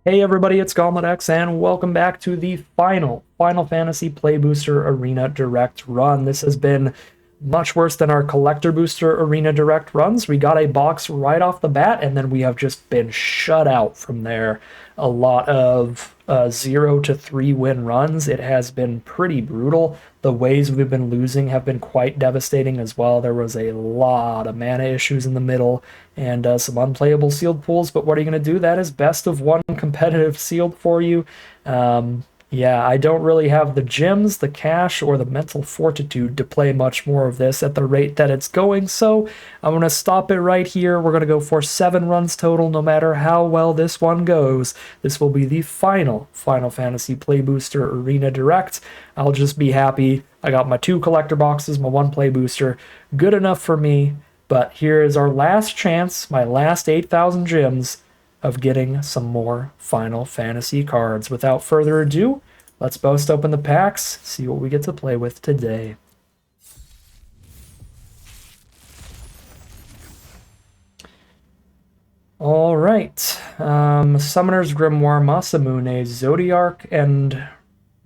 Hey everybody, it's Gauntlet X, and welcome back to the Final Fantasy Play Booster Arena Direct run. This has been much worse than our Collector Booster Arena Direct runs. We got a box right off the bat, and then we have just been shut out from there. A lot of 0 to 3 win runs. It has been pretty brutal. The ways we've been losing have been quite devastating as well. There was a lot of mana issues in the middle and some unplayable sealed pools, but what are you going to do? That is best of one competitive sealed for you. Yeah, I don't really have the gems, the cash, or the mental fortitude to play much more of this at the rate that it's going, so I'm going to stop it right here. We're going to go for 7 runs total, no matter how well this one goes. This will be the final Final Fantasy Play Booster Arena Direct. I'll just be happy. I got my 2 collector boxes, my 1 Play Booster. Good enough for me, but here is our last chance, my last 8,000 gems, of getting some more Final Fantasy cards. Without further ado, let's bust open the packs, see what we get to play with today. All right, Summoner's Grimoire, Masamune, Zodiark, and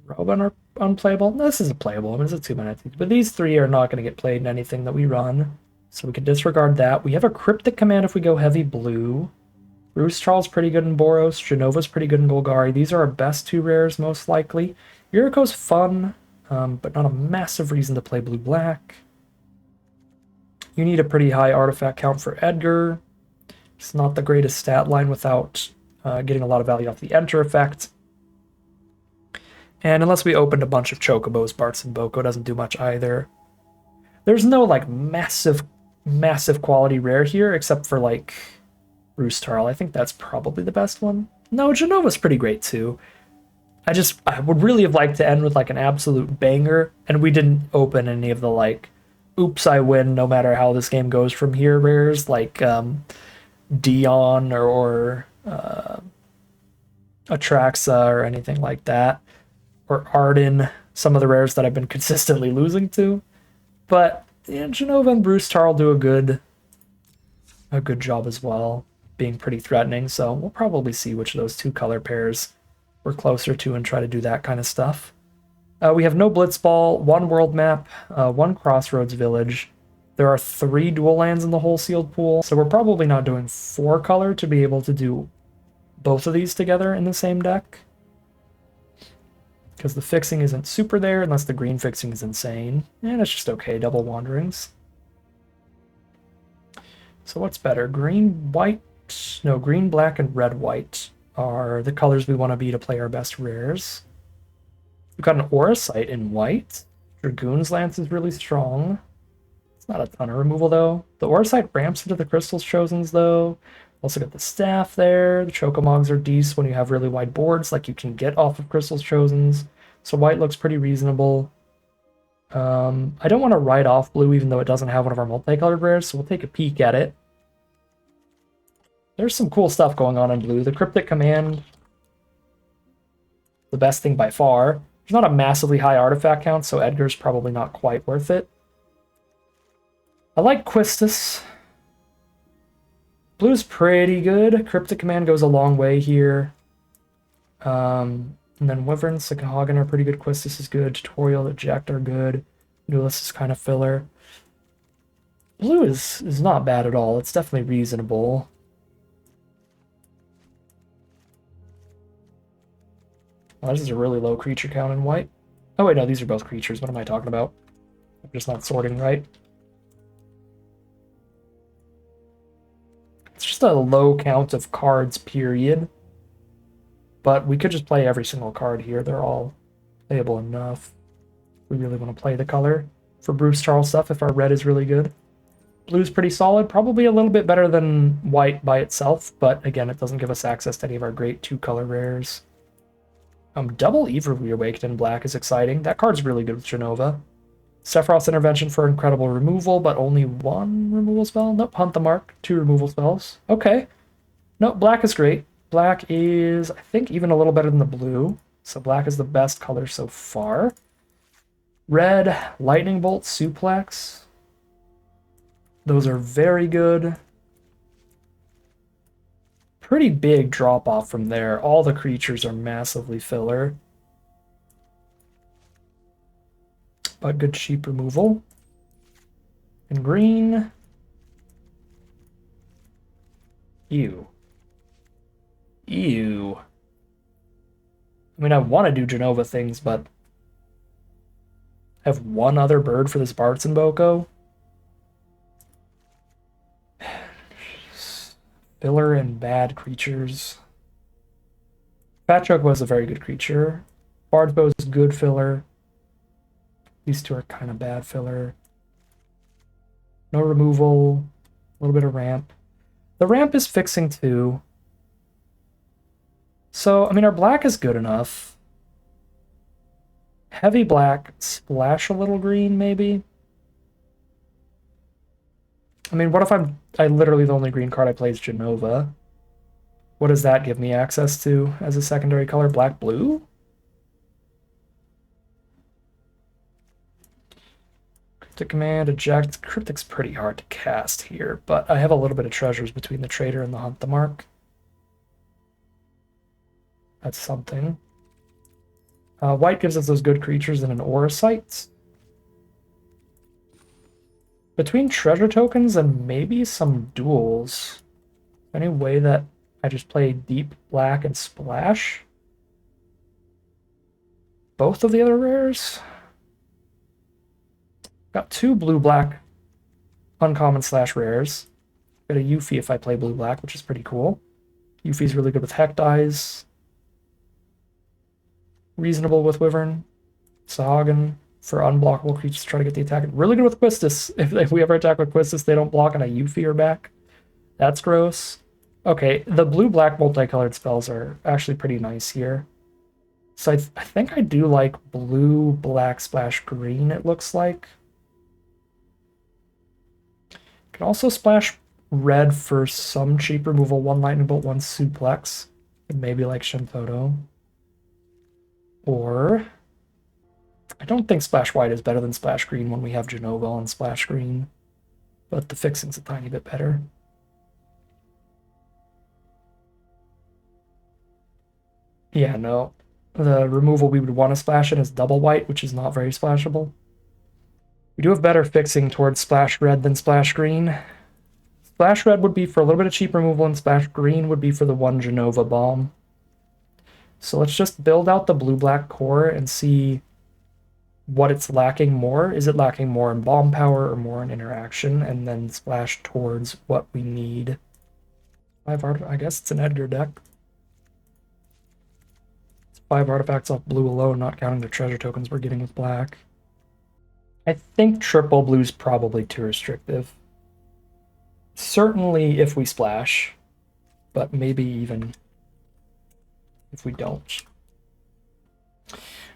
Robin are unplayable. This is a playable. I mean, it's a 2-mana, but these 3 are not going to get played in anything that we run, so we can disregard that. We have a Cryptic Command if we go heavy blue. Bruce Charles pretty good in Boros. Genova's pretty good in Golgari. These are our best 2 rares, most likely. Yuriko's fun, but not a massive reason to play blue-black. You need a pretty high artifact count for Edgar. It's not the greatest stat line without getting a lot of value off the Enter effect. And unless we opened a bunch of Chocobos, Bart's and Boko doesn't do much either. There's no, like, massive quality rare here, except for, like, Bruce Tarl. I think that's probably the best one. No, Genova's pretty great too. I would really have liked to end with like an absolute banger, and we didn't open any of the like, oops, I win no matter how this game goes from here rares, like Dion or Atraxa or anything like that. Or Arden, some of the rares that I've been consistently losing to. But yeah, Genova and Bruce Tarl do a good job as well, being pretty threatening, so we'll probably see which of those 2 color pairs we're closer to and try to do that kind of stuff. We have no Blitzball, 1 world map, 1 Crossroads Village. There are 3 dual lands in the whole sealed pool, so we're probably not doing 4 color to be able to do both of these together in the same deck, because the fixing isn't super there unless the green fixing is insane, and it's just okay, double Wanderings. So what's better, green, white? No, green, black, and red, white are the colors we want to be to play our best rares. We've got an Aura Sight in white. Dragoon's Lance is really strong. It's not a ton of removal, though. The Aura Sight ramps into the Crystal's Chosens, though. Also got the Staff there. The Chocomogs are decent when you have really wide boards, like you can get off of Crystal's Chosens. So white looks pretty reasonable. I don't want to write off blue, even though it doesn't have one of our multicolored rares, so we'll take a peek at it. There's some cool stuff going on in blue. The Cryptic Command, the best thing by far. There's not a massively high artifact count, so Edgar's probably not quite worth it. I like Quistis. Blue's pretty good. Cryptic Command goes a long way here. And then Wyvern, Sikahagen are pretty good. Quistis is good. Tutorial, Eject are good. Duelist is kind of filler. Blue is not bad at all. It's definitely reasonable. Well, this is a really low creature count in white. Oh wait, no, these are both creatures. What am I talking about? I'm just not sorting right. It's just a low count of cards, period. But we could just play every single card here. They're all playable enough. We really want to play the color for Bruce Charles stuff if our red is really good. Blue's pretty solid, probably a little bit better than white by itself, but again, it doesn't give us access to any of our great 2-color rares. Double Eager Reawakened in black is exciting. That card's really good with Genova. Sephiroth's Intervention for incredible removal, but only 1 removal spell? Nope, Hunt the Mark, 2 removal spells. Okay. Nope, black is great. Black is, I think, even a little better than the blue. So black is the best color so far. Red, Lightning Bolt, Suplex. Those are very good. pretty big drop off from there. All the creatures are massively filler. But good cheap removal. And green. Ew. Ew. I mean, I want to do Genova things, but I have one other bird for this Bartson Boko. Filler and bad creatures. Fat Choke was a very good creature. Bardbow is good filler. These two are kind of bad filler. No removal. A little bit of ramp. The ramp is fixing too. So, I mean, our black is good enough. Heavy black, splash a little green, maybe? I mean, what if I literally the only green card I play is Genova? What does that give me access to as a secondary color? Black, blue? Cryptic Command, eject. Cryptic's pretty hard to cast here, but I have a little bit of treasures between the Trader and the Hunt the Mark. That's something. White gives us those good creatures and an Aura Sight. Between treasure tokens and maybe some duels, any way that I just play deep black and splash both of the other rares. Got two blue-black uncommon / rares. Got a Yuffie if I play blue-black, which is pretty cool. Yuffie's really good with Heck Dies. Reasonable with Wyvern. Sahagin for unblockable creatures to try to get the attack. Really good with Quistis. If we ever attack with Quistis, they don't block and a Yuffie are back. That's gross. Okay, the blue-black multicolored spells are actually pretty nice here. So I think I do like blue, black, splash, green, it looks like. Can also splash red for some cheap removal, one lightning bolt, one suplex. And maybe like Shintoto. Or I don't think splash white is better than splash green when we have Genova on splash green. But the fixing's a tiny bit better. Yeah, no. The removal we would want to splash in is double white, which is not very splashable. We do have better fixing towards splash red than splash green. Splash red would be for a little bit of cheap removal, and splash green would be for the one Genova bomb. So let's just build out the blue-black core and see what it's lacking more. Is it lacking more in bomb power or more in interaction? And then splash towards what we need. I guess it's an Edgar deck. 5 artifacts off blue alone, not counting the treasure tokens we're getting with black. I think triple blue's probably too restrictive. Certainly if we splash, but maybe even if we don't.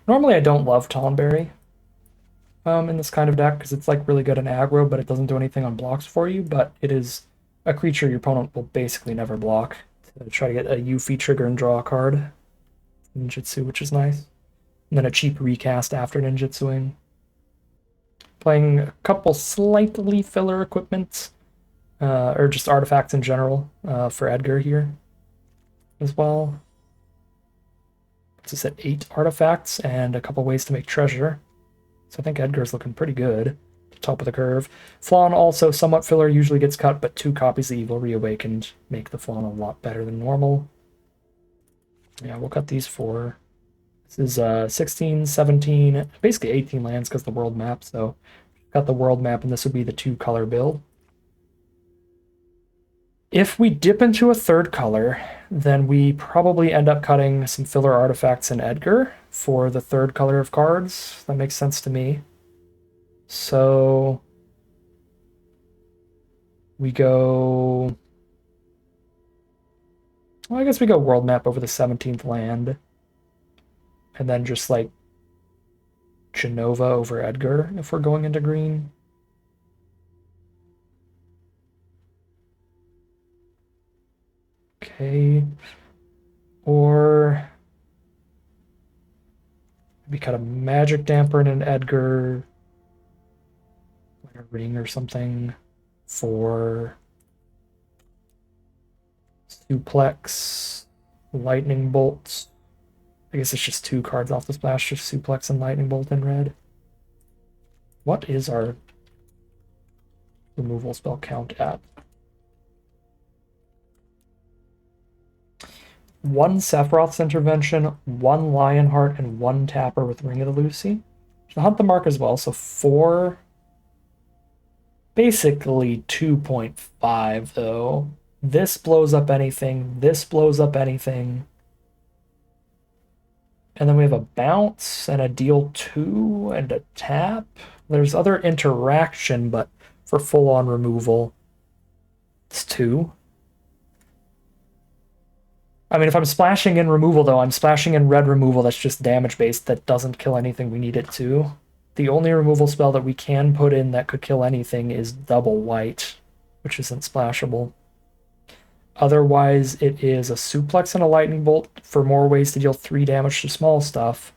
Normally I don't love Tonberry in this kind of deck because it's like really good in aggro, but it doesn't do anything on blocks for you, but it is a creature your opponent will basically never block to try to get a Yuffie trigger and draw a card. Ninjutsu, which is nice. And then a cheap recast after ninjutsuing. Playing a couple slightly filler equipment, or just artifacts in general for Edgar here as well. Puts us at 8 artifacts and a couple ways to make treasure. So I think Edgar's looking pretty good. Top of the curve. Flan also somewhat filler, usually gets cut, but 2 copies of Evil Reawakened make the Flan a lot better than normal. Yeah, we'll cut these 4. This is 16, 17, basically 18 lands because the world map, so got the world map, and this would be the 2-color build. If we dip into a 3rd color, then we probably end up cutting some filler artifacts in Edgar for the 3rd color of cards. That makes sense to me. So we go... Well, I guess we go world map over the 17th land. And then just like Genova over Edgar if we're going into green. Okay. Or maybe cut a magic damper in an Edgar. Like a ring or something for Suplex, Lightning Bolt. I guess it's just 2 cards off the splash, just Suplex and Lightning Bolt in red. What is our removal spell count at? 1 Sephiroth's Intervention, 1 Lionheart, and 1 Tapper with Ring of the Lucy. She'll hunt the mark as well, so 4. Basically 2.5 though. This blows up anything, this blows up anything. And then we have a bounce and a deal 2 and a tap. There's other interaction, but for full-on removal, it's 2. I mean, if I'm splashing in removal, though, I'm splashing in red removal that's just damage-based that doesn't kill anything we need it to. The only removal spell that we can put in that could kill anything is double white, which isn't splashable. Otherwise, it is a suplex and a lightning bolt for more ways to deal 3 damage to small stuff.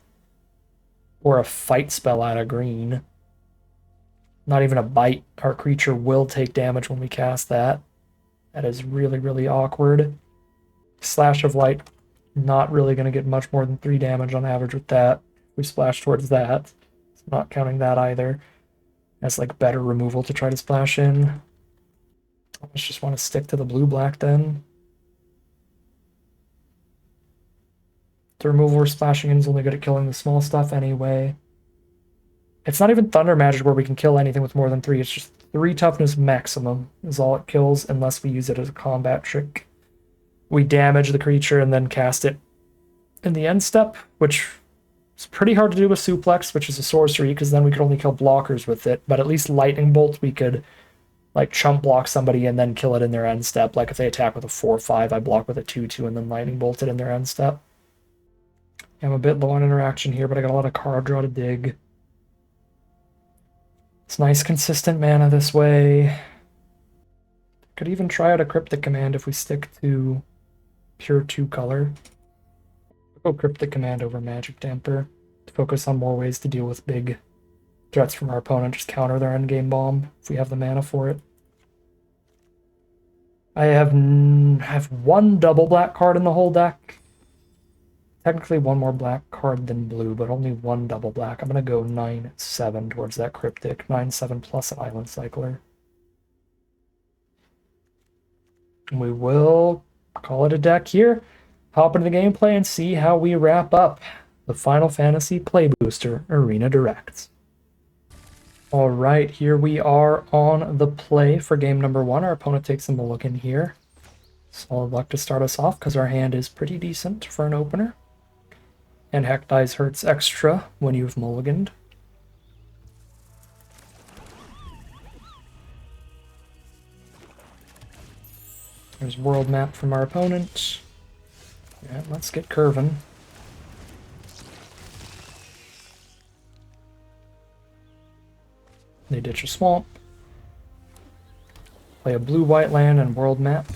Or a fight spell out of green. Not even a bite. Our creature will take damage when we cast that. That is really, really awkward. Slash of Light, not really going to get much more than 3 damage on average with that. We splash towards that. Not counting that either. That's like better removal to try to splash in. Let's just want to stick to the blue-black then. The removal we're splashing in is only good at killing the small stuff anyway. It's not even Thunder Magic where we can kill anything with more than 3. It's just 3 toughness maximum is all it kills unless we use it as a combat trick. We damage the creature and then cast it in the end step, which is pretty hard to do with Suplex, which is a sorcery, because then we could only kill blockers with it. But at least Lightning Bolt, we could like chump block somebody and then kill it in their end step. Like if they attack with a 4/5, I block with a 2/2 and then Lightning Bolt it in their end step. I'm a bit low on interaction here, but I got a lot of card draw to dig. It's nice consistent mana this way. Could even try out a Cryptic Command if we stick to pure 2-color. I'll go Cryptic Command over Magic Damper to focus on more ways to deal with big threats from our opponent. Just counter their endgame bomb if we have the mana for it. I have 1 double black card in the whole deck. Technically 1 more black card than blue, but only 1 double black. I'm going to go 9/7 towards that Cryptic. 9/7 plus an Island Cycler. And we will call it a deck here. Hop into the gameplay and see how we wrap up the Final Fantasy Play Booster Arena Direct. Alright, here we are on the play for game number 1. Our opponent takes a mulligan here. Solid luck to start us off because our hand is pretty decent for an opener. And Heck Dice hurts extra when you've mulliganed. There's world map from our opponent. Yeah, let's get curving. They ditch a swamp. Play a blue-white land and world map.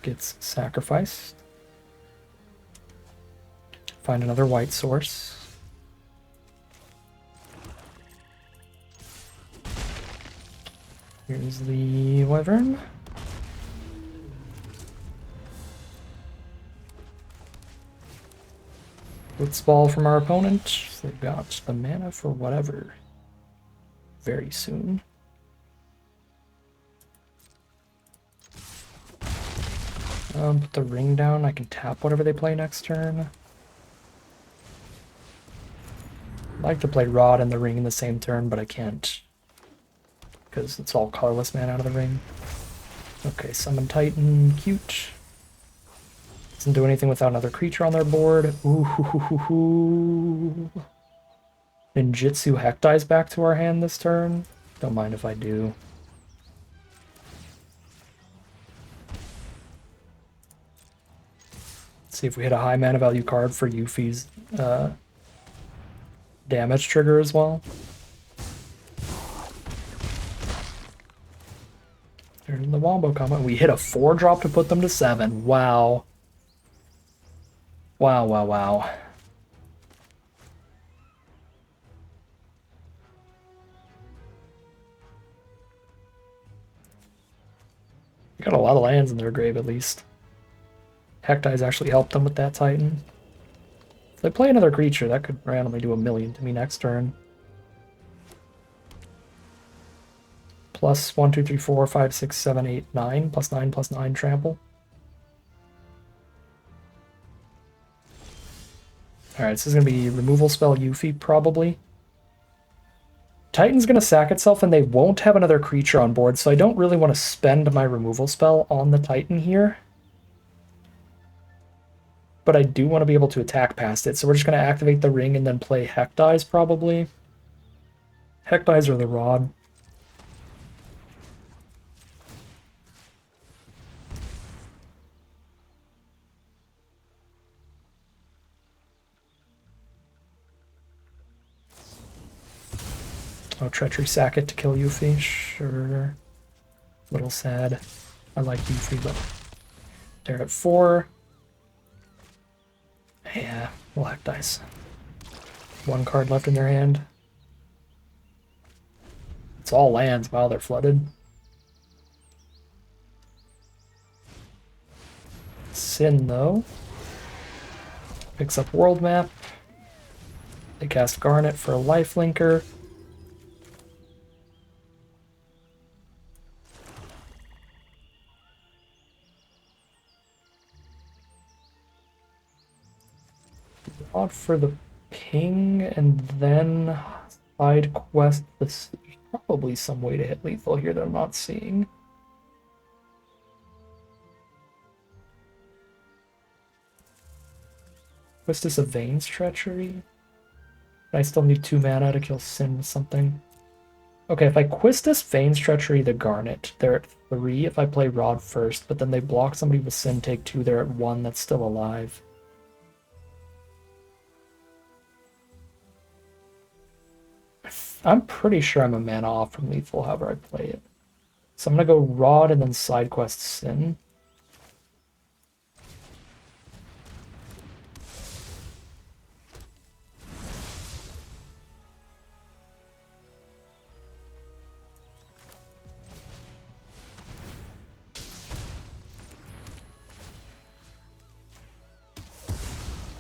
Gets sacrificed. Find another white source. Here's the Wyvern. Blitzball from our opponent. They've got the mana for whatever very soon. Put the ring down. I can tap whatever they play next turn. I'd like to play Rod and the ring in the same turn, but I can't. Because it's all colorless mana out of the ring. Okay, Summon Titan. Cute. Doesn't do anything without another creature on their board. Ooh, hoo, hoo, hoo, hoo. Ninjutsu Heck Dies back to our hand this turn. Don't mind if I do. Let's see if we hit a high mana value card for Yuffie's damage trigger as well. There's the Wombo comment. We hit a 4-drop to put them to 7. Wow. Wow, wow, wow. Got a lot of lands in their grave, at least. Hectides actually helped them with that Titan. If they play another creature, that could randomly do 1,000,000 to me next turn. Plus 1, 2, 3, 4, 5, 6, 7, 8, 9. Plus 9 trample. Alright, this is going to be removal spell Yuffie, probably. Titan's going to sack itself, and they won't have another creature on board, so I don't really want to spend my removal spell on the Titan here. But I do want to be able to attack past it, so we're just going to activate the ring and then play Hectides, probably. Hectides or the Rod. Oh, Treachery sack it to kill Yuffie, sure. Little sad. I like Yuffie, but they're at 4. Yeah, we'll Hectides. 1 card left in their hand. It's all lands. Wow, they're flooded. Sin, though. Picks up World Map. They cast Garnet for a lifelinker. Rod for the ping, and then side quest. There's probably some way to hit lethal here that I'm not seeing. Was this a Veins Treachery? I still need 2 mana to kill Sin with something. Okay, if I Quistis Veins Treachery the Garnet, they're at 3 if I play Rod first, but then they block somebody with Sin, take 2, they're at 1, that's still alive. I'm pretty sure I'm a mana off from lethal however I play it. So I'm gonna go Rod and then side quest Sin.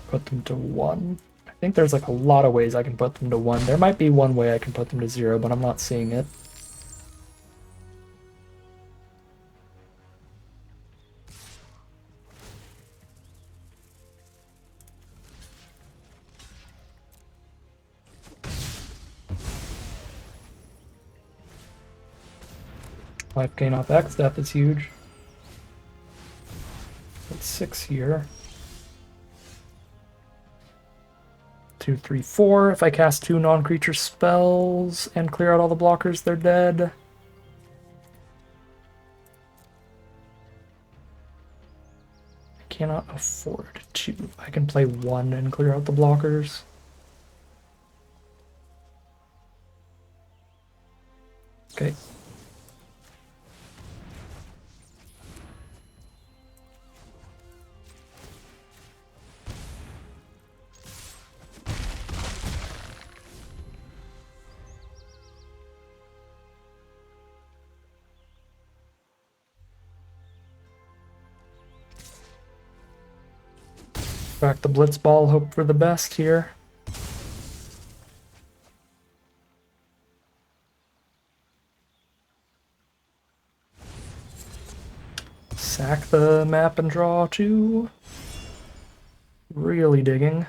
Put them to 1. I think there's like a lot of ways I can put them to 1. There might be one way I can put them to 0, but I'm not seeing it. Life gain off X, death is huge. That's 6 here. 2, 3, 4. If I cast 2 non-creature spells and clear out all the blockers, they're dead. I cannot afford to. I can play 1 and clear out the blockers. Okay. Back the Blitz Ball, hope for the best here. Sack the map and draw 2. Really digging.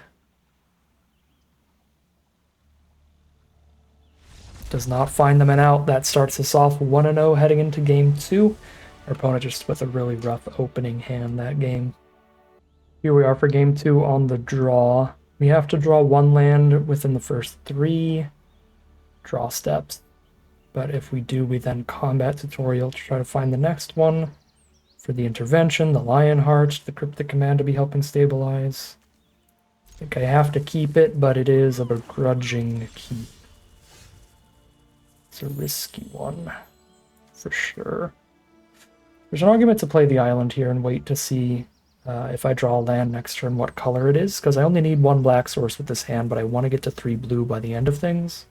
Does not find them an out. That starts us off 1-0 heading into game 2. Our opponent just with a really rough opening hand that game. Here we are for game 2 on the draw. We have to draw 1 land within the first 3 draw steps. But if we do, we then combat tutorial to try to find the next one. For the intervention, the Lionheart, the Cryptic Command to be helping stabilize. I think I have to keep it, but it is a begrudging keep. It's a risky one, for sure. There's an argument to play the island here and wait to see if I draw a land next turn what color it is, because I only need 1 black source with this hand, but I want to get to 3 blue by the end of things.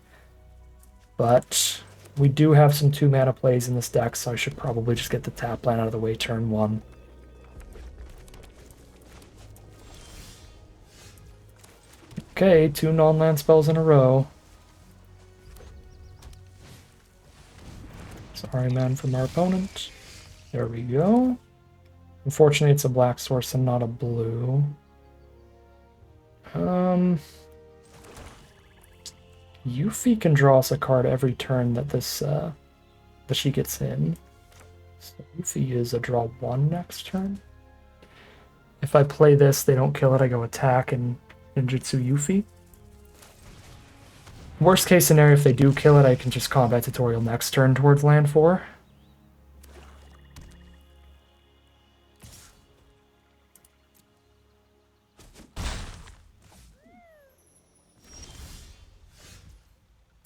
But we do have some 2 mana plays in this deck, so I should probably just get the tap land out of the way turn 1. Okay, 2 non-land spells in a row. Sorry, man, from our opponent. There we go. Unfortunately, it's a black source and not a blue. Yuffie can draw us a card every turn that that she gets in. So Yuffie is a draw 1 next turn. If I play this, they don't kill it, I go attack and ninjutsu Yuffie. Worst case scenario, if they do kill it, I can just combat tutorial next turn towards land 4.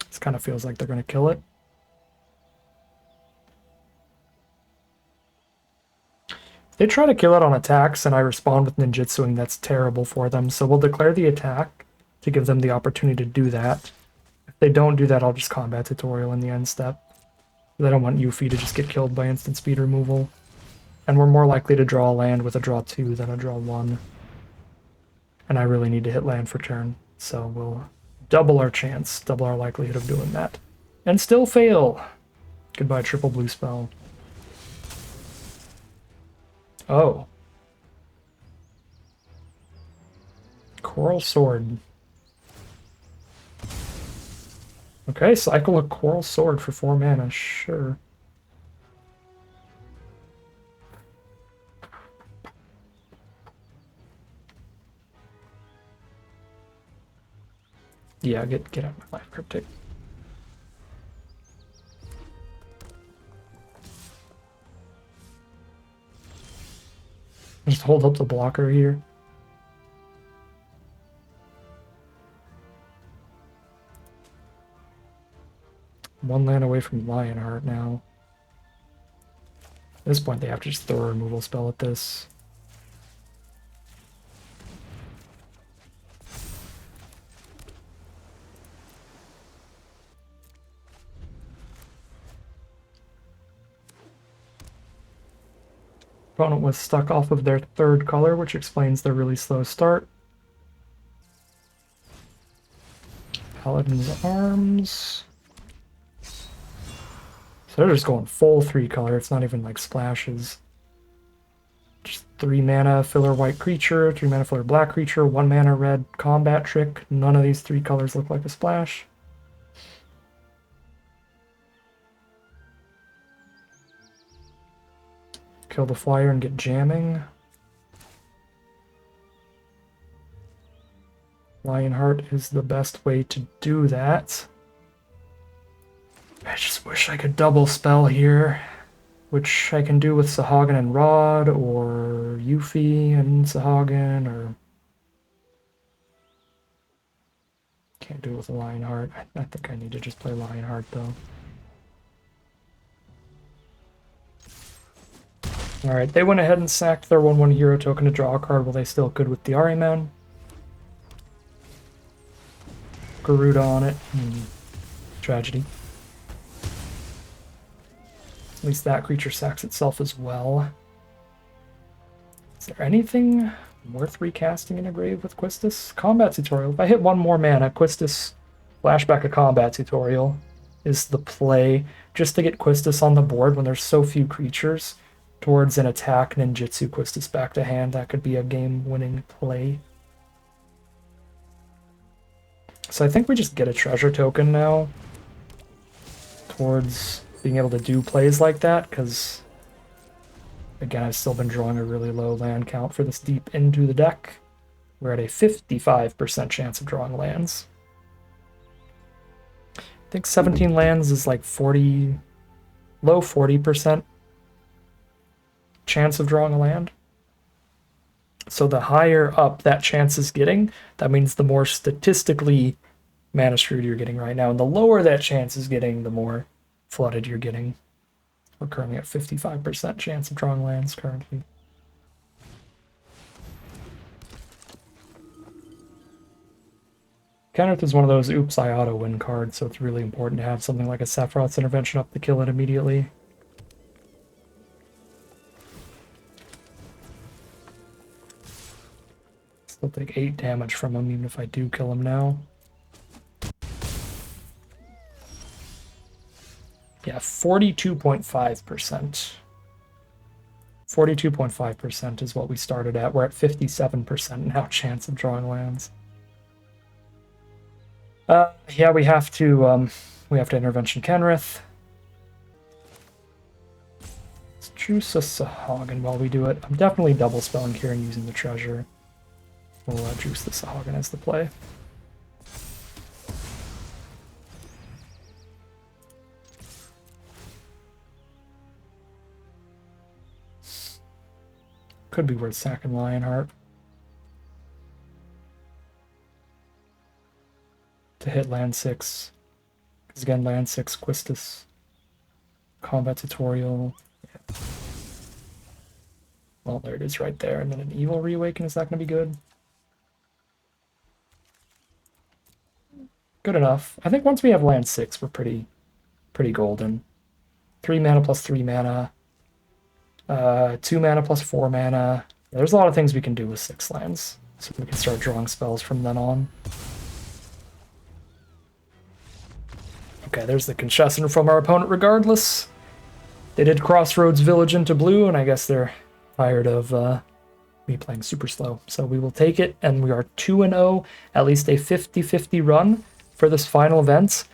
This kind of feels like they're going to kill it. If they try to kill it on attacks and I respond with ninjutsuing, that's terrible for them. So we'll declare the attack to give them the opportunity to do that. If they don't do that, I'll just combat tutorial in the end step. I don't want Yuffie to just get killed by instant speed removal. And we're more likely to draw a land with a draw 2 than a draw 1. And I really need to hit land for turn. So we'll double our chance, double our likelihood of doing that. And still fail! Goodbye, triple blue spell. Oh. Coral Sword. Okay, cycle a Coral Sword for 4 mana, sure. Yeah, get out of my life, Cryptic. Just hold up the blocker here. One land away from Lionheart now. At this point, they have to just throw a removal spell at this. Opponent was stuck off of their 3rd color, which explains their really slow start. Paladin's Arms. So they're just going full 3 color. It's not even like splashes. Just 3 mana filler white creature, 3 mana filler black creature, 1 mana red combat trick. None of these 3 colors look like a splash. Kill the flyer and get jamming. Lionheart is the best way to do that. I just wish I could double spell here, which I can do with Sahagin and Rod, or Yuffie and Sahagin, or... Can't do it with Lionheart. I think I need to just play Lionheart, though. Alright, they went ahead and sacked their 1/1 hero token to draw a card while they still could with the Ahriman. Garuda on it. Tragedy. At least that creature sacks itself as well. Is there anything worth recasting in a grave with Quistis? Combat tutorial. If I hit 1 more mana, Quistis flashback a combat tutorial is the play. Just to get Quistis on the board when there's so few creatures. Towards an attack ninjutsu Quistis back to hand, that could be a game-winning play. So I think we just get a treasure token now towards being able to do plays like that, because again, I've still been drawing a really low land count for this deep into the deck. We're at a 55% chance of drawing lands. I think 17 lands is like 40, low 40% chance of drawing a land. So the higher up that chance is getting, that means the more statistically mana screwed you're getting right now. And the lower that chance is getting, the more flooded you're getting. We're currently at 55% chance of drawing lands currently. Kenneth is one of those oops, I auto win cards, so it's really important to have something like a Sephiroth's Intervention up to kill it immediately. take 8 damage from him, even if I do kill him now. Yeah, 42.5%. 42.5% is what we started at. We're at 57% now chance of drawing lands. Yeah, we have to intervention Kenrith. Let's juice a Sahagin while we do it. I'm definitely double spelling here and using the treasure. We'll juice the Sahagin as the play. Could be worth sacking Lionheart to hit land 6. Because again, land 6, Quistis. Combat tutorial. Yeah. Well, there it is right there. And then an evil reawaken. Is that going to be good? Good enough. I think once we have land 6, we're pretty golden. 3 mana plus 3 mana. 2 mana plus 4 mana. There's a lot of things we can do with 6 lands. So we can start drawing spells from then on. Okay, there's the concession from our opponent regardless. They did Crossroads Village into blue, and I guess they're tired of me playing super slow. So we will take it, and we are 2-0, at least a 50-50 run for this final event.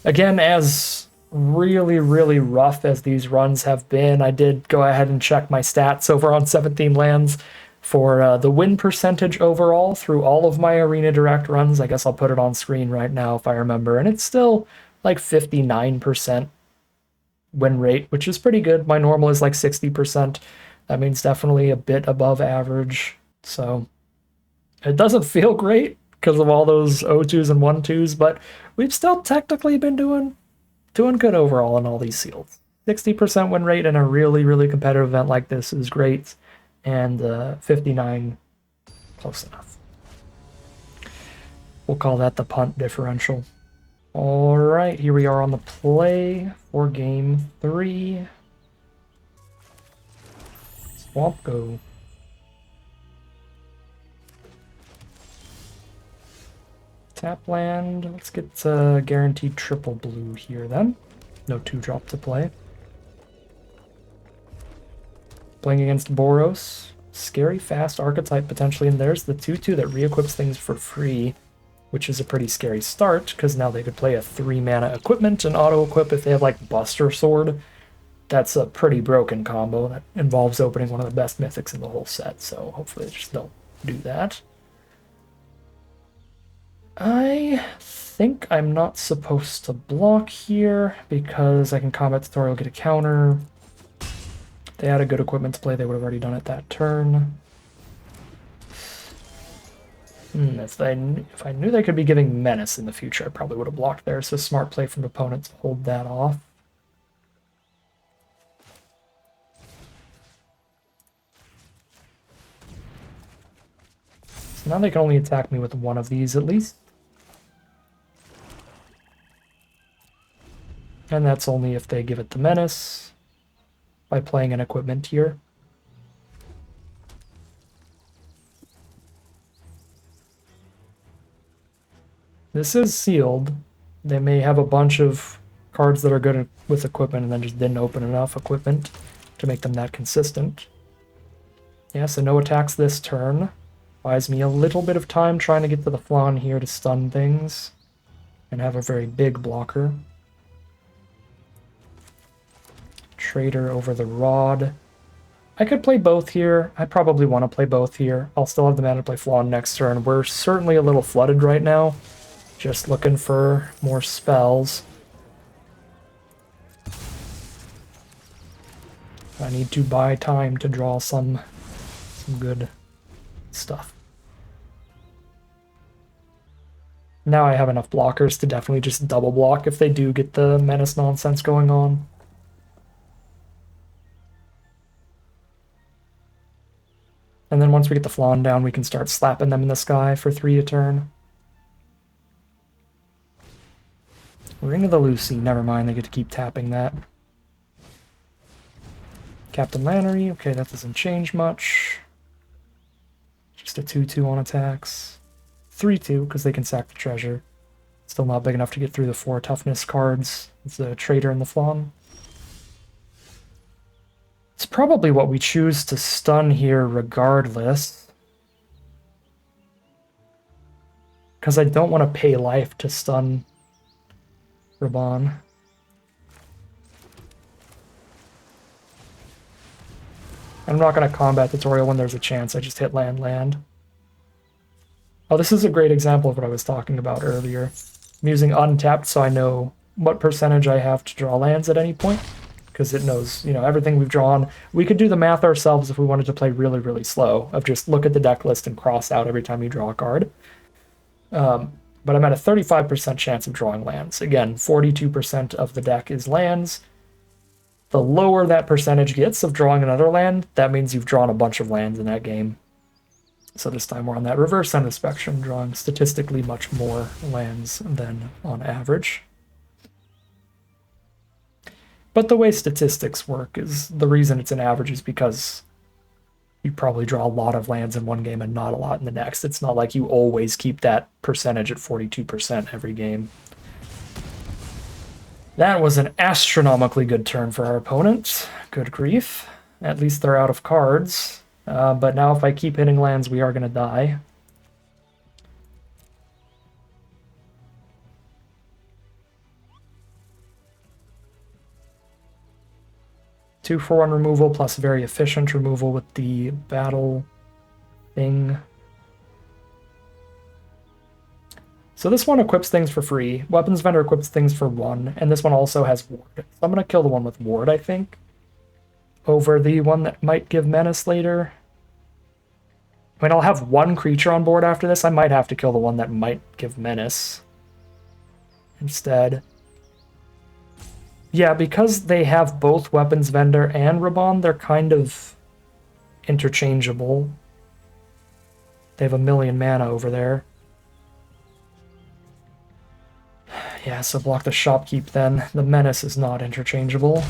Again, as really, really rough as these runs have been, I did go ahead and check my stats over on 17 lands for the win percentage overall through all of my Arena Direct runs. I guess I'll put it on screen right now if I remember, and it's still like 59% win rate, which is pretty good. My normal is like 60%. That means definitely a bit above average. So it doesn't feel great because of all those 0-2s and 1-2s, but we've still technically been doing good overall in all these seals. 60% win rate in a really, really competitive event like this is great, and 59 close enough. We'll call that the punt differential. All right, here we are on the play for game 3. Swamp go. Tap land. Let's get guaranteed triple blue here then. No 2-drop to play. Playing against Boros. Scary fast archetype potentially, and there's the 2-2 that re-equips things for free, which is a pretty scary start, because now they could play a 3-mana equipment and auto-equip if they have like Buster Sword. That's a pretty broken combo that involves opening one of the best mythics in the whole set, so hopefully they just don't do that. I think I'm not supposed to block here because I can combat tutorial, get a counter. If they had a good equipment to play, they would have already done it that turn. If I knew they could be giving Menace in the future, I probably would have blocked there. So smart play from opponent to hold that off. So now they can only attack me with one of these at least. And that's only if they give it the Menace by playing an equipment here. This is sealed. They may have a bunch of cards that are good with equipment and then just didn't open enough equipment to make them that consistent. Yeah, so no attacks this turn. Buys me a little bit of time trying to get to the Flan here to stun things and have a very big blocker. Trader over the Rod. I could play both here. I probably want to play both here. I'll still have the mana to play Flan next turn. We're certainly a little flooded right now. Just looking for more spells. I need to buy time to draw some good stuff. Now I have enough blockers to definitely just double block if they do get the Menace nonsense going on. And then once we get the Flan down, we can start slapping them in the sky for 3 a turn. We're into the Lucy. Never mind, they get to keep tapping that. Captain Lannery. Okay, that doesn't change much. Just a 2/2 on attacks. 3/2 because they can sack the treasure. Still not big enough to get through the 4 toughness cards. It's a traitor in the Flom. It's probably what we choose to stun here regardless. Because I don't want to pay life to stun Raban. I'm not going to combat tutorial when there's a chance. I just hit land, land. Oh, this is a great example of what I was talking about earlier. I'm using untapped so I know what percentage I have to draw lands at any point. Because it knows, you know, everything we've drawn. We could do the math ourselves if we wanted to play really, really slow. Of just look at the deck list and cross out every time you draw a card. But I'm at a 35% chance of drawing lands. Again, 42% of the deck is lands. The lower that percentage gets of drawing another land, that means you've drawn a bunch of lands in that game. So this time we're on that reverse end of the spectrum, drawing statistically much more lands than on average. But the way statistics work is the reason it's an average is because you probably draw a lot of lands in one game and not a lot in the next. It's not like you always keep that percentage at 42% every game. That was an astronomically good turn for our opponent. Good grief. At least they're out of cards. But now if I keep hitting lands, we are going to die. Two for 1 removal plus very efficient removal with the battle thing. So this one equips things for free. Weapons Vendor equips things for 1, and this one also has Ward. So I'm going to kill the one with Ward, I think, over the one that might give Menace later. I mean, I'll have 1 creature on board after this. I might have to kill the one that might give Menace instead. Yeah, because they have both Weapons Vendor and Raban, they're kind of interchangeable. They have 1,000,000 mana over there. Yeah, so block the Shopkeep then. The Menace is not interchangeable.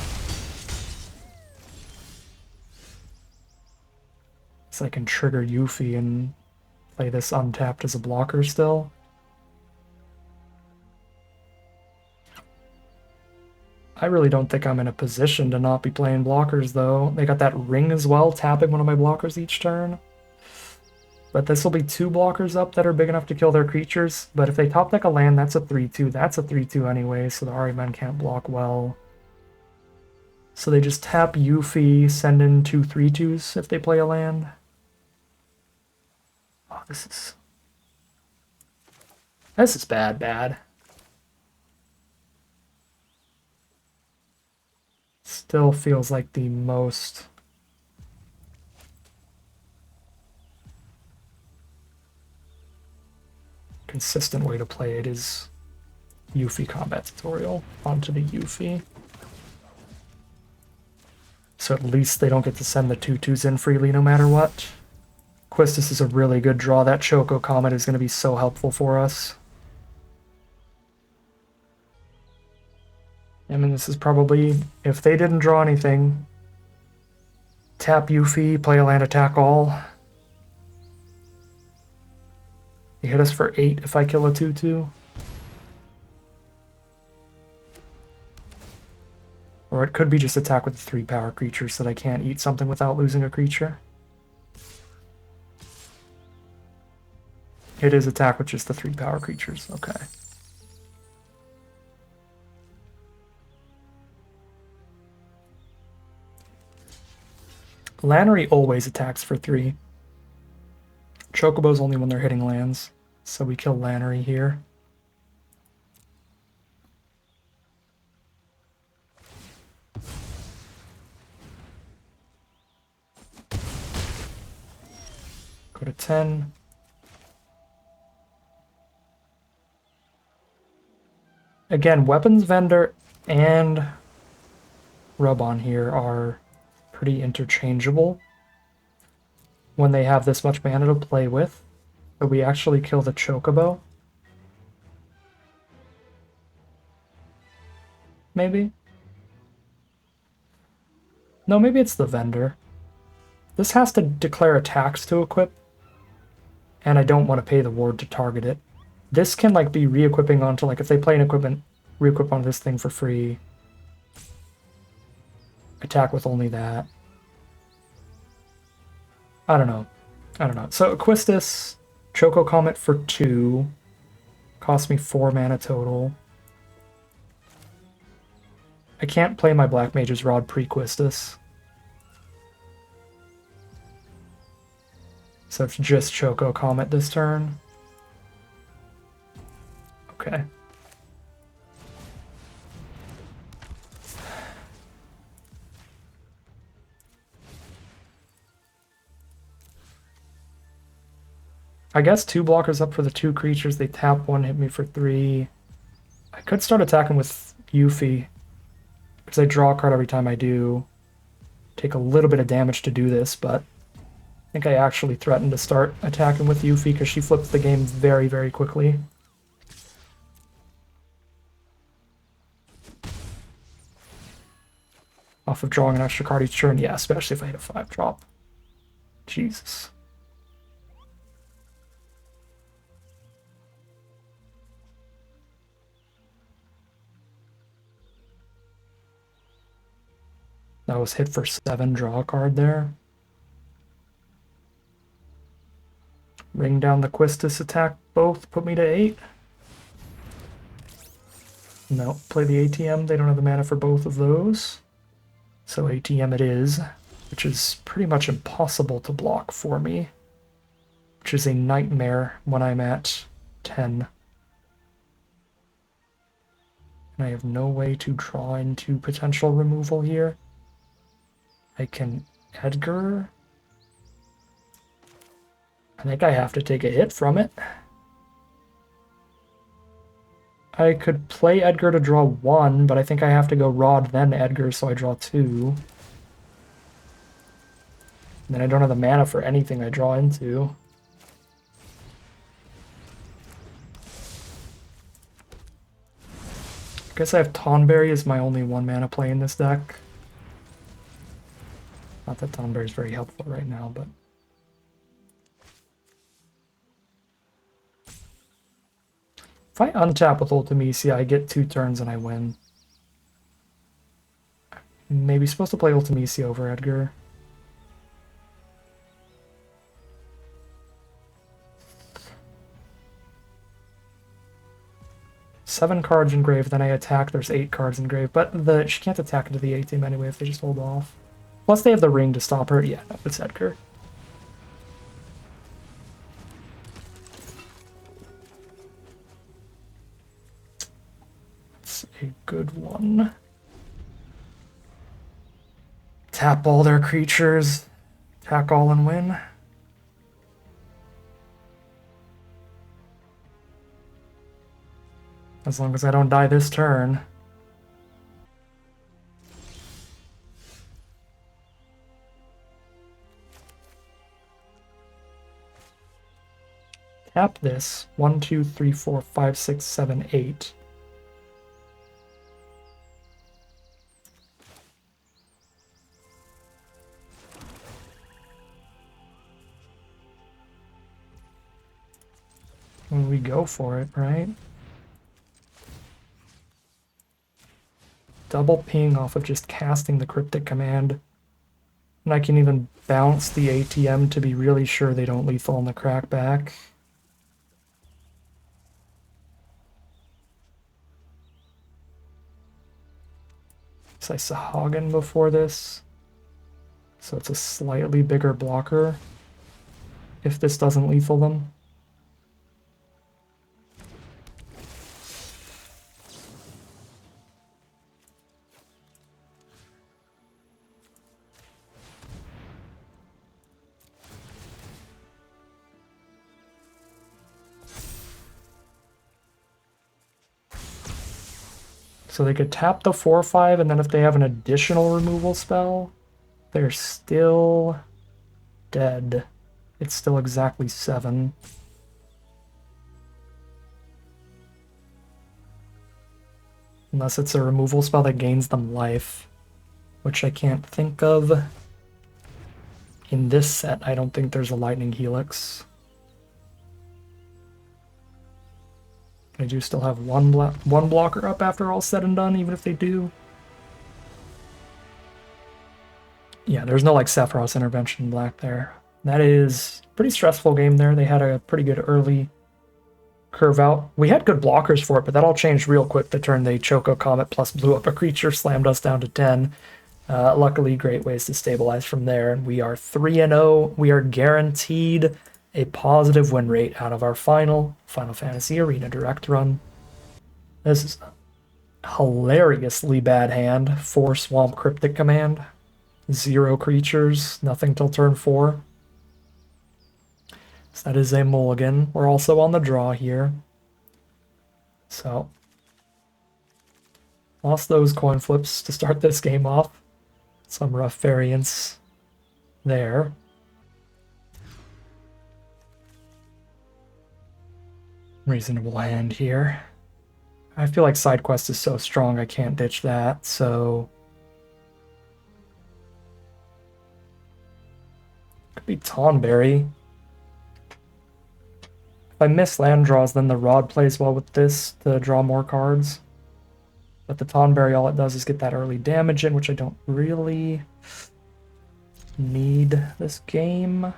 So I can trigger Yuffie and play this untapped as a blocker still. I really don't think I'm in a position to not be playing blockers, though. They got that ring as well, tapping one of my blockers each turn. But this will be 2 blockers up that are big enough to kill their creatures. But if they top deck a land, that's a 3/2. That's a 3/2 anyway, so the Ahriman can't block well. So they just tap Yuffie, send in 2 3/2s if they play a land. Oh, this is bad. Still feels like the most consistent way to play it is Yuffie combat tutorial onto the Yuffie. So at least they don't get to send the 2/2s in freely no matter what. Quistis is a really good draw. That Choco Comet is going to be so helpful for us. I mean, this is probably, if they didn't draw anything, tap Yuffie, play a land, attack all. He hit us for 8 if I kill a 2/2. Or it could be just attack with 3 power creatures so that I can't eat something without losing a creature. It is attack with just the 3 power creatures, okay. Lannery always attacks for 3. Chocobo's only when they're hitting lands, so we kill Lannery here. Go to 10. Again, Weapons Vendor and Raban here are pretty interchangeable when they have this much mana to play with. But we actually kill the Chocobo. Maybe? No, maybe it's the Vendor. This has to declare attacks to equip. And I don't want to pay the ward to target it. This can like be re-equipping onto, like, if they play an equipment, re-equip onto this thing for free. Attack with only that. I don't know. So Aquistus, Choco Comet for 2. Cost me 4 mana total. I can't play my Black Mage's Rod pre-Quistus. So it's just Choco Comet this turn. Okay. I guess 2 blockers up for the 2 creatures. They tap 1, hit me for 3. I could start attacking with Yuffie, because I draw a card every time I do. Take a little bit of damage to do this, but I think I actually threatened to start attacking with Yuffie because she flips the game very, very quickly. Off of drawing an extra card each turn, yeah, especially if I hit a 5-drop. Jesus. That was hit for 7, draw a card there. Ring down the Quistis attack both, put me to 8. No, play the ATM, they don't have the mana for both of those. So ATM it is, which is pretty much impossible to block for me. Which is a nightmare when I'm at 10. And I have no way to draw into potential removal here. I can Edgar. I think I have to take a hit from it. I could play Edgar to draw 1, but I think I have to go Rod then Edgar, so I draw 2. And then I don't have the mana for anything I draw into. I guess I have Tonberry as my only 1 mana play in this deck. Not that Tonberry is very helpful right now, but... If I untap with Ultimecia, I get 2 turns and I win. Maybe supposed to play Ultimecia over Edgar. Seven cards in grave, then I attack, there's 8 cards in grave, but she can't attack into the A-team anyway if they just hold off. Plus they have the ring to stop her. Yeah, no, it's Edgar. It's a good one. Tap all their creatures, attack all and win. As long as I don't die this turn. Tap this. 1, 2, 3, 4, 5, 6, 7, 8. When we go for it, right? Double ping off of just casting the cryptic command. And I can even bounce the ATM to be really sure they don't lethal on the crackback. So I Sahagin before this. So it's a slightly bigger blocker if this doesn't lethal them. So they could tap the 4/5, and then if they have an additional removal spell, they're still dead. It's still exactly 7. Unless it's a removal spell that gains them life, which I can't think of. In this set, I don't think there's a Lightning Helix. I do still have one blocker up after all said and done, even if they do. Yeah, there's no like Sephiroth's intervention in black there. That is a pretty stressful game there. They had a pretty good early curve out. We had good blockers for it, but that all changed real quick the turn they Choco Comet plus blew up a creature, slammed us down to 10. Luckily, great ways to stabilize from there. And we are 3-0. We are guaranteed a positive win rate out of our Final Fantasy Arena Direct run. This is a hilariously bad hand. 4 Swamp Cryptic Command. 0 creatures, nothing till turn 4. So that is a mulligan. We're also on the draw here. So, lost those coin flips to start this game off. Some rough variance there. Reasonable hand here. I feel like side quest is so strong I can't ditch that, so could be Tonberry. If I miss land draws, then the Rod plays well with this to draw more cards. But the Tonberry, all it does is get that early damage in, which I don't really need this game.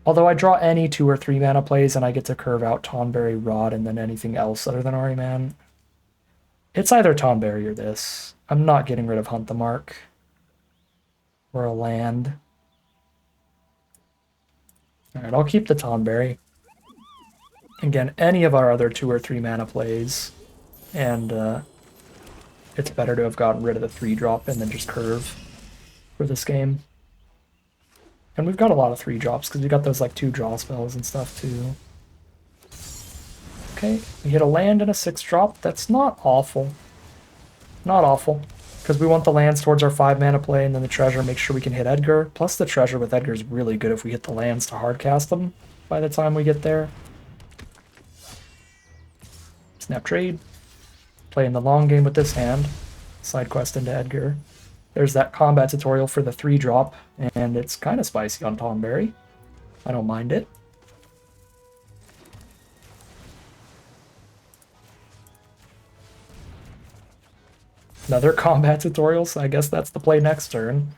Although I draw any 2 or 3 mana plays and I get to curve out Tonberry, Rod, and then anything else other than Ahriman. It's either Tonberry or this. I'm not getting rid of Hunt the Mark. Or a land. Alright, I'll keep the Tonberry. Again, any of our other 2 or 3 mana plays, and it's better to have gotten rid of the 3-drop and then just curve for this game. And we've got a lot of 3-drops, because we got those like 2 draw spells and stuff too. Okay, we hit a land and a 6-drop. That's not awful. Not awful. Because we want the lands towards our 5 mana play, and then the treasure makes sure we can hit Edgar. Plus the treasure with Edgar is really good if we hit the lands to hardcast them by the time we get there. Snap trade. Playing the long game with this hand. Side quest into Edgar. There's that combat tutorial for the 3-drop, and it's kind of spicy on Tonberry. I don't mind it. Another combat tutorial, so I guess that's the play next turn.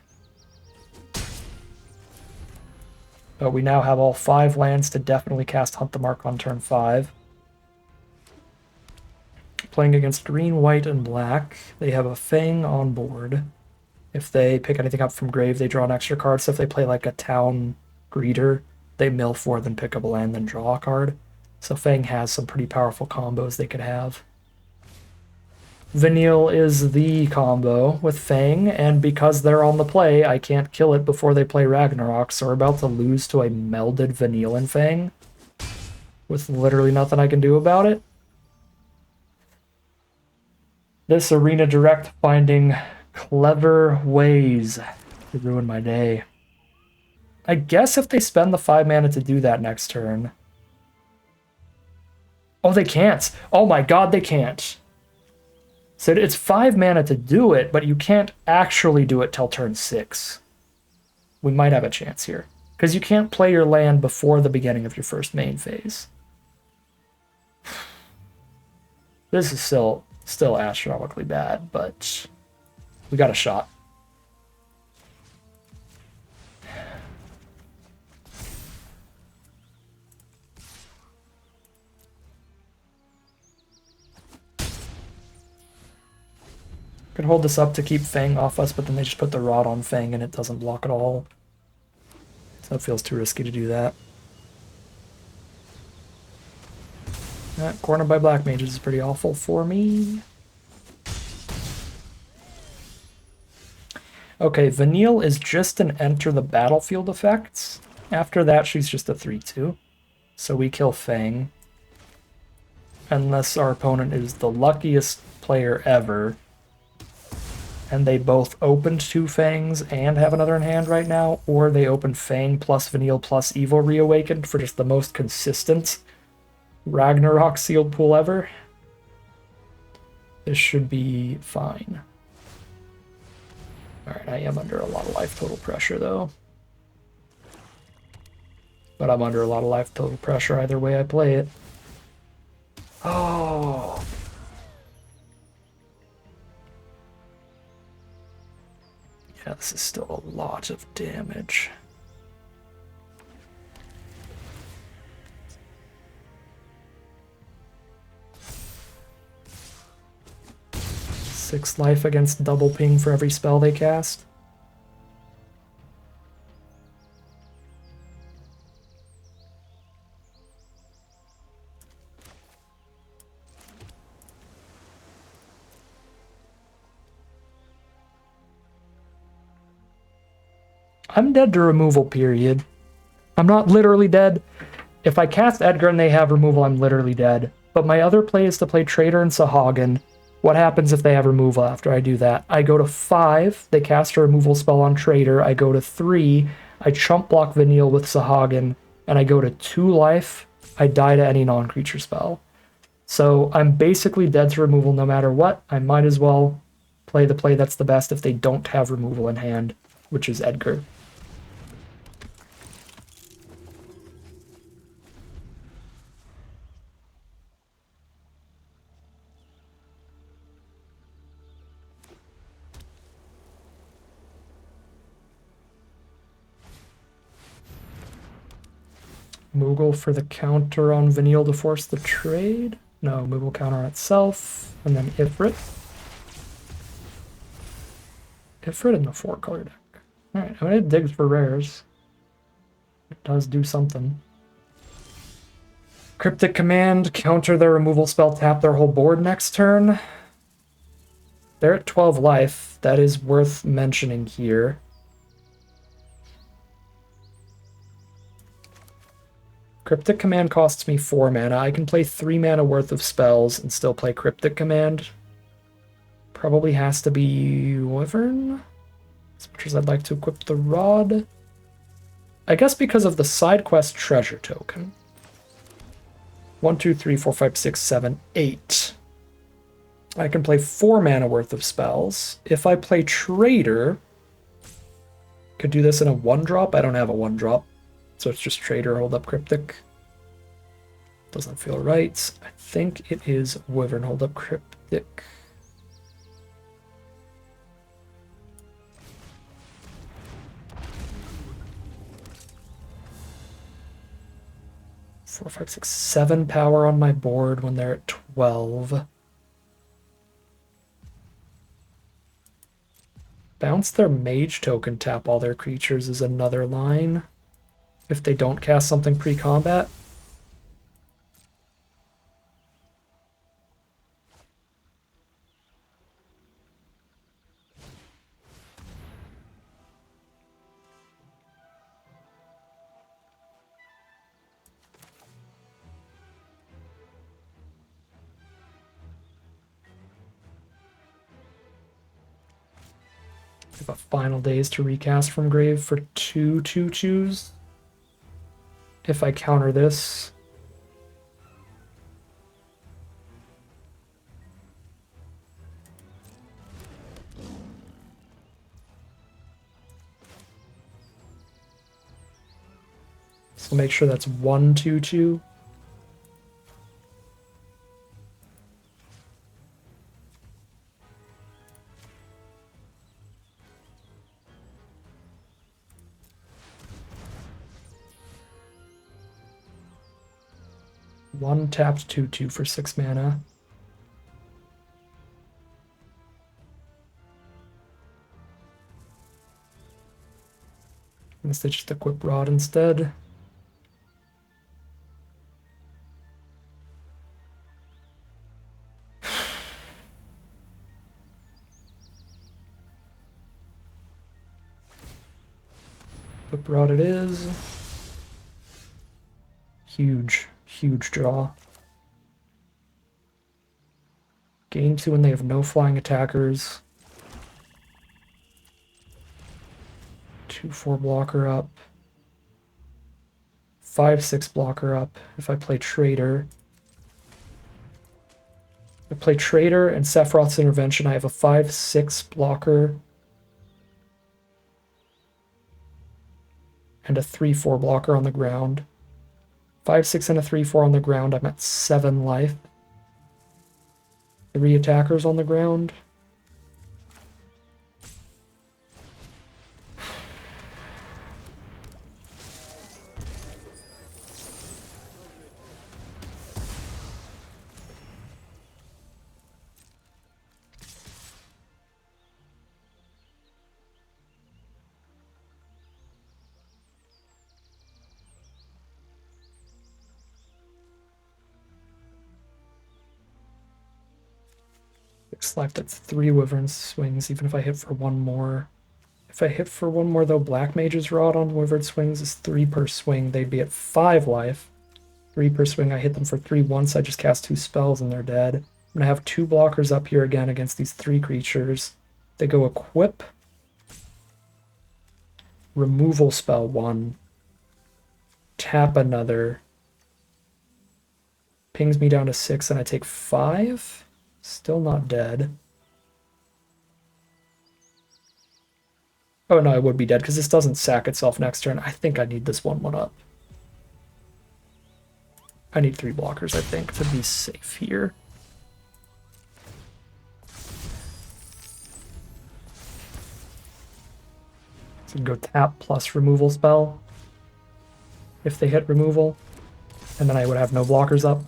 But we now have all 5 lands to definitely cast Hunt the Mark on turn 5. Playing against green, white, and black. They have a Fang on board. If they pick anything up from grave, they draw an extra card. So if they play like a town greeter, they mill 4, then pick up a land, then draw a card. So Fang has some pretty powerful combos they could have. Vanille is the combo with Fang, and because they're on the play, I can't kill it before they play Ragnarok, so we're about to lose to a melded Vanille and Fang, with literally nothing I can do about it. This Arena Direct finding clever ways to ruin my day. I guess if they spend the 5 mana to do that next turn... Oh, they can't! Oh my god, they can't! So it's 5 mana to do it, but you can't actually do it till turn 6. We might have a chance here. Because you can't play your land before the beginning of your first main phase. This is still astronomically bad, but we got a shot. Could hold this up to keep Fang off us, but then they just put the Rod on Fang and it doesn't block at all. So it feels too risky to do that. Cornered by Black Mages is pretty awful for me. Okay, Vanille is just an enter the battlefield effect. After that, she's just a 3/2. So we kill Fang. Unless our opponent is the luckiest player ever. And they both opened 2 Fangs and have another in hand right now, or they opened Fang plus Vanille plus Evil Reawakened for just the most consistent Ragnarok sealed pool ever. This should be fine. Alright, I am under a lot of life total pressure though. But I'm under a lot of life total pressure either way I play it. Oh. Yeah, this is still a lot of damage. Six life against double ping for every spell they cast. I'm dead to removal, period. I'm not literally dead. If I cast Edgar and they have removal, I'm literally dead. But my other play is to play Trader and Sahagin. What happens if they have removal after I do that? I go to 5, they cast a removal spell on Trader. I go to 3, I chump block Vanille with Sahagin, and I go to 2 life. I die to any non-creature spell. So I'm basically dead to removal no matter what. I might as well play the play that's the best if they don't have removal in hand, which is Edgar. Moogle for the counter on Vanille to force the trade. No, Moogle counter on itself. And then Ifrit. Ifrit in the 4-color deck. Alright, I mean, it digs for rares. It does do something. Cryptic Command, counter their removal spell, tap their whole board next turn. They're at 12 life. That is worth mentioning here. Cryptic Command costs me 4 mana. I can play 3 mana worth of spells and still play Cryptic Command. Probably has to be Wyvern. As much as I'd like to equip the Rod. I guess because of the side quest treasure token. 1, 2, 3, 4, 5, 6, 7, 8. I can play 4 mana worth of spells. If I play Trader, could do this in a 1-drop. I don't have a 1-drop. So it's just Trader, hold up Cryptic. Doesn't feel right. I think it is Wyvern, hold up Cryptic. Four, 5, 6, 7 power on my board when they're at 12. Bounce their mage token, tap all their creatures is another line. If they don't cast something pre-combat. I have a final days to recast from grave for 2 2/2s. If I counter this, so make sure that's 1 2/2. One tapped 2/2 for 6 mana. I guess they just equip Rod instead. Equip Rod it is. Huge. Huge draw. Game 2 when they have no flying attackers. 2/4 blocker up. 5/6 blocker up if I play Trader. If I play Trader and Sephiroth's Intervention, I have a 5/6 blocker. and a 3/4 blocker on the ground. 5/6 and a 3/4 on the ground. I'm at 7 life. 3 attackers on the ground. Left, that's 3 Wyvern swings, even if I hit for 1 more. If I hit for 1 more, though, Black Mage's Rod on Wyvern swings is 3 per swing. They'd be at 5 life. 3 per swing. I hit them for 3 once. I just cast 2 spells and they're dead. I'm going to have 2 blockers up here again against these 3 creatures. They go equip. Removal spell 1. Tap another. Pings me down to 6 and I take 5. Still not dead. Oh no, I would be dead because this doesn't sack itself next turn. I think I need this 1/1 up. I need 3 blockers, I think, to be safe here. So go tap plus removal spell if they hit removal, and then I would have no blockers up.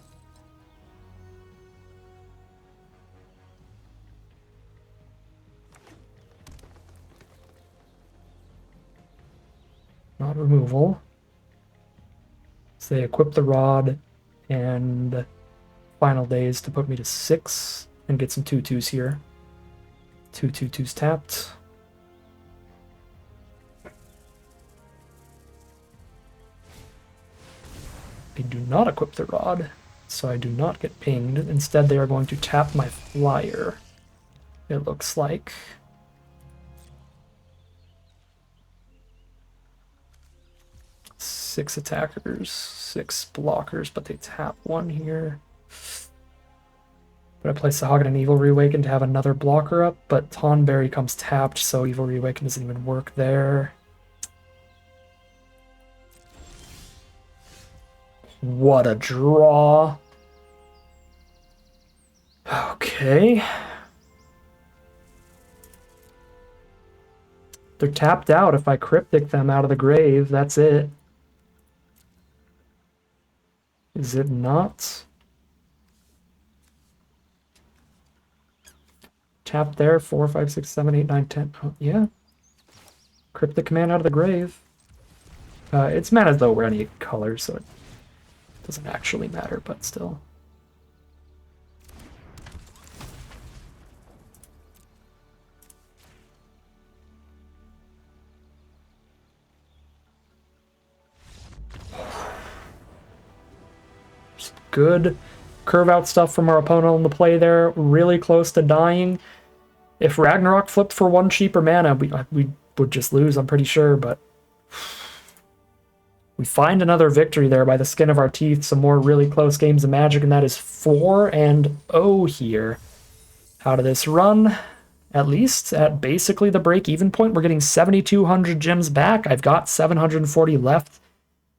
Not removal. So they equip the rod and final days to put me to 6 and get some 2/2s here. 2 2/2s tapped. I do not equip the rod, so I do not get pinged. Instead, they are going to tap my flyer, it looks like. Six attackers, 6 blockers, but they tap 1 here. But I place the Hog and Evil Reawaken to have another blocker up, but Tonberry comes tapped, so Evil Reawaken doesn't even work there. What a draw. Okay. They're tapped out. If I Cryptic them out of the grave, that's it. Is it not? Tap there, 4, 5, 6, 7, 8, 9, 10. Oh, yeah. Cryptic command out of the grave. It's mana though we're any color, so it doesn't actually matter, but still. Good curve out stuff from our opponent on the play there. Really close to dying. If Ragnarok flipped for 1 cheaper mana, we would just lose, I'm pretty sure, but we find another victory there by the skin of our teeth. Some more really close games of Magic, and that is 4-0 here out of this run. At least at basically the break-even point, we're getting 7,200 gems back. I've got 740 left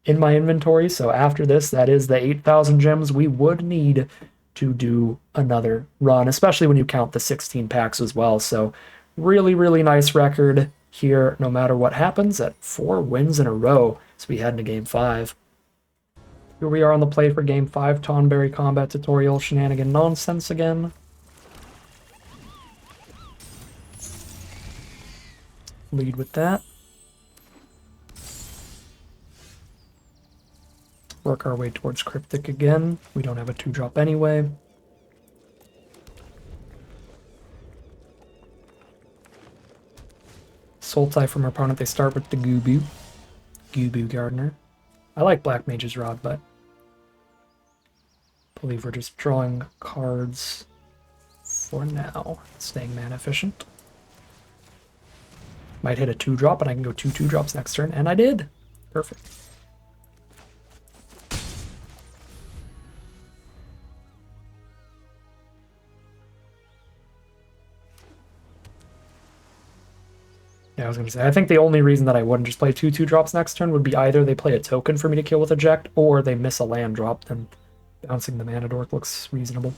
in my inventory, so after this, that is the 8,000 gems we would need to do another run, especially when you count the 16 packs as well. So really, really nice record here, no matter what happens, at 4 wins in a row as we head into Game 5. Here we are on the play for Game 5, Tonberry Combat Tutorial shenanigan nonsense again. Lead with that. Work our way towards Cryptic again. We don't have a 2-drop anyway. Sultai from our opponent. They start with the Gubu. Gubu Gardener. I like Black Mage's Rod, but I believe we're just drawing cards for now. Staying mana efficient. Might hit a 2-drop, and I can go 2 2-drops next turn, and I did. Perfect. Yeah, I was gonna say, I think the only reason that I wouldn't just play 2/2 drops next turn would be either they play a token for me to kill with eject, or they miss a land drop, then bouncing the mana dork looks reasonable.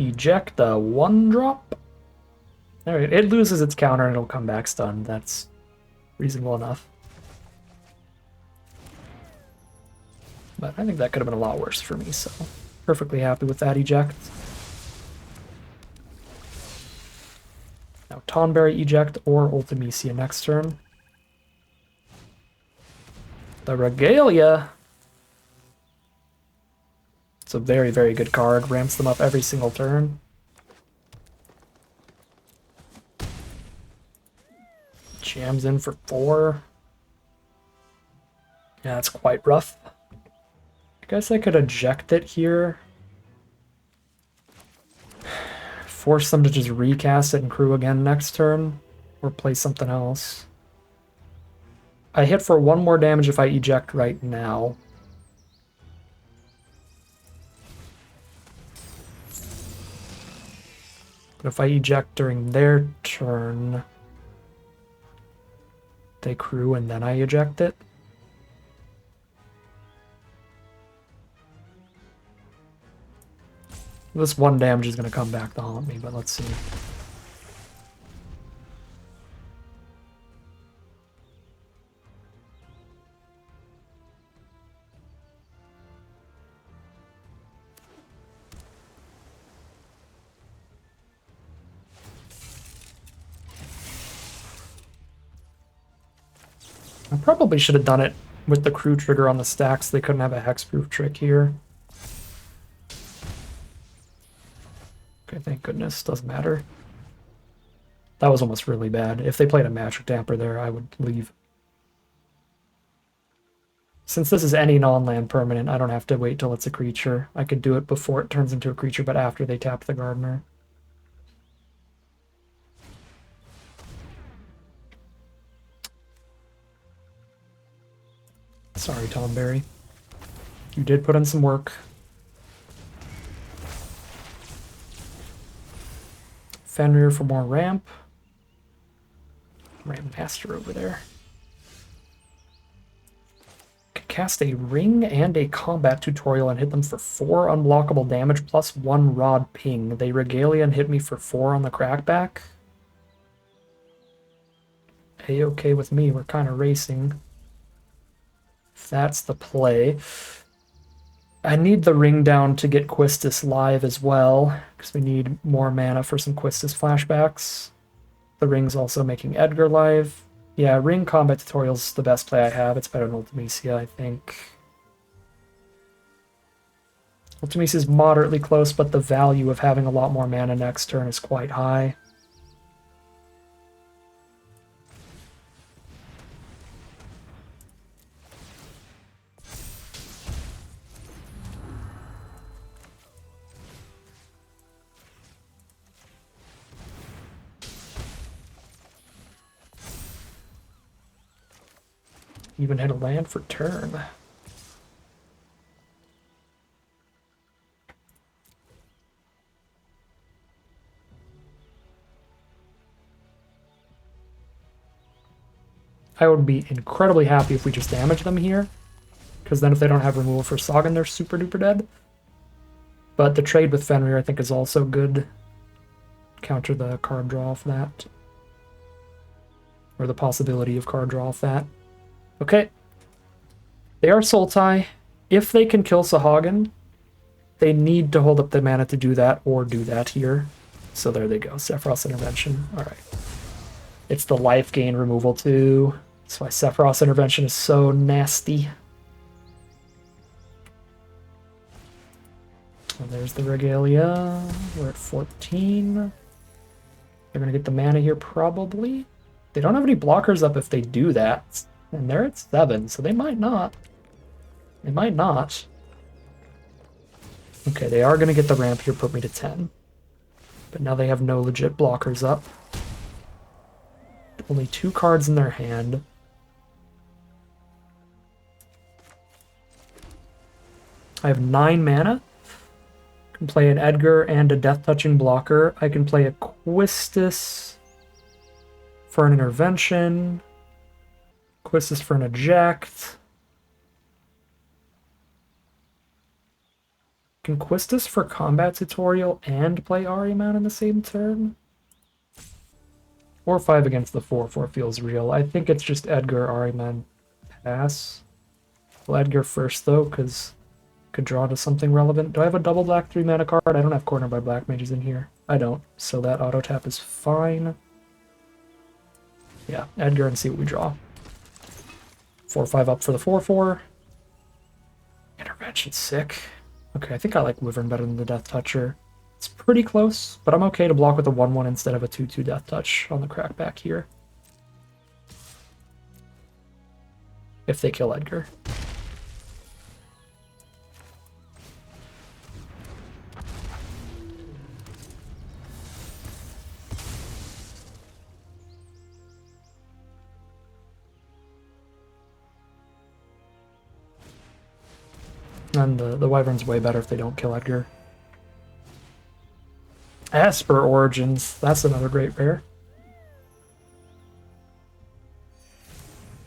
Eject the 1-drop. Alright, it loses its counter and it'll come back stunned. That's reasonable enough. But I think that could have been a lot worse for me, so perfectly happy with that eject. Now Tonberry eject or Ultimecia next turn. The Regalia. It's a very, very good card. Ramps them up every single turn. Jams in for 4. Yeah, that's quite rough. I guess I could eject it here. Force them to just recast it and crew again next turn. Or play something else. I hit for 1 more damage if I eject right now. But if I eject during their turn, they crew and then I eject it. This 1 damage is going to come back to haunt me, but let's see. I probably should have done it with the crew trigger on the stacks. They couldn't have a hexproof trick here. Okay, thank goodness. Doesn't matter. That was almost really bad. If they played a magic damper there, I would leave. Since this is any non-land permanent, I don't have to wait till it's a creature. I could do it before it turns into a creature, but after they tap the gardener. Sorry, Tonberry. You did put in some work. Fenrir for more ramp. Ramp Master over there. Could cast a ring and a combat tutorial and hit them for 4 unblockable damage plus 1 rod ping. They Regalia and hit me for 4 on the crackback. A-okay with me, we're kind of racing. If that's the play. I need the ring down to get Quistis live as well, because we need more mana for some Quistis flashbacks. The ring's also making Edgar live. Yeah, ring combat tutorial's the best play I have. It's better than Ultimecia, I think. Ultimecia's moderately close, but the value of having a lot more mana next turn is quite high. Even hit a land for turn. I would be incredibly happy if we just damage them here, because then if they don't have removal for Sagan, they're super duper dead. But the trade with Fenrir I think is also good. Counter the card draw off that. Or the possibility of card draw off that. Okay. They are Sultai. If they can kill Sahagin, they need to hold up the mana to do that, or do that here. So there they go. Sephiroth's Intervention. Alright. It's the life gain removal too. That's why Sephiroth's Intervention is so nasty. And there's the Regalia. We're at 14. They're going to get the mana here probably. They don't have any blockers up if they do that. And they're at 7, so they might not. They might not. Okay, they are going to get the ramp here, put me to 10. But now they have no legit blockers up. Only 2 cards in their hand. I have 9 mana. I can play an Edgar and a death-touching blocker. I can play a Quistis for an intervention. Quistis for an eject. Can Quistis for combat tutorial and play Ahriman in the same turn? 4-5 against the 4-4 feels real. I think it's just Edgar, Ahriman, pass. Well, Edgar first, though, because could draw to something relevant. Do I have a double black 3 mana card? I don't have Cornered by Black Mages in here. I don't, so that auto tap is fine. Yeah, Edgar and see what we draw. 4-5 up for the 4-4. Intervention, sick. Okay, I think I like Wyvern better than the Death Toucher. It's pretty close, but I'm okay to block with a 1-1 instead of a 2-2 Death Touch on the crackback here. If they kill Edgar. And the Wyvern's way better if they don't kill Edgar. Esper Origins, that's another great rare.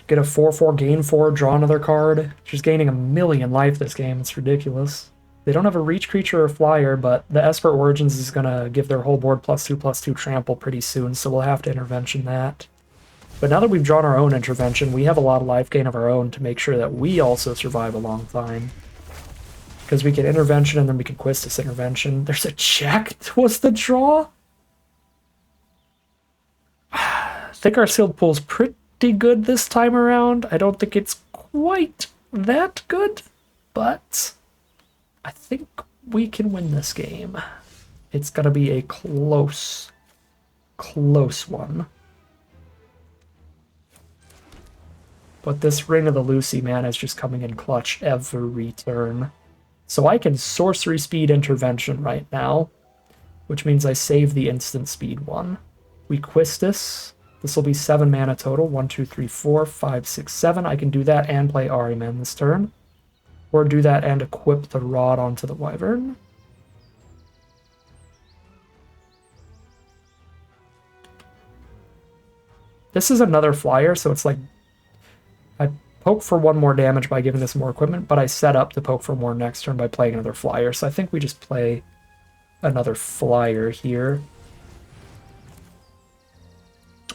Get a 4-4, gain 4, draw another card. She's gaining 1,000,000 life this game, it's ridiculous. They don't have a reach creature or flyer, but the Esper Origins is going to give their whole board +2/+2 trample pretty soon, so we'll have to intervention that. But now that we've drawn our own intervention, we have a lot of life gain of our own to make sure that we also survive a long time. Because we can intervention and then we can Quistis intervention. There's a check was the draw? I think our sealed pool's pretty good this time around. I don't think it's quite that good, but I think we can win this game. It's gonna be a close one. But this Ring of the Lucy, man, is just coming in clutch every turn. So I can sorcery speed intervention right now, which means I save the instant speed one. We Quistis. This will be 7 mana total. 1, 2, 3, 4, 5, 6, 7. I can do that and play Ahriman this turn. Or do that and equip the Rod onto the Wyvern. This is another flyer, so it's like I poke for 1 more damage by giving this more equipment, but I set up to poke for more next turn by playing another flyer. So I think we just play another flyer here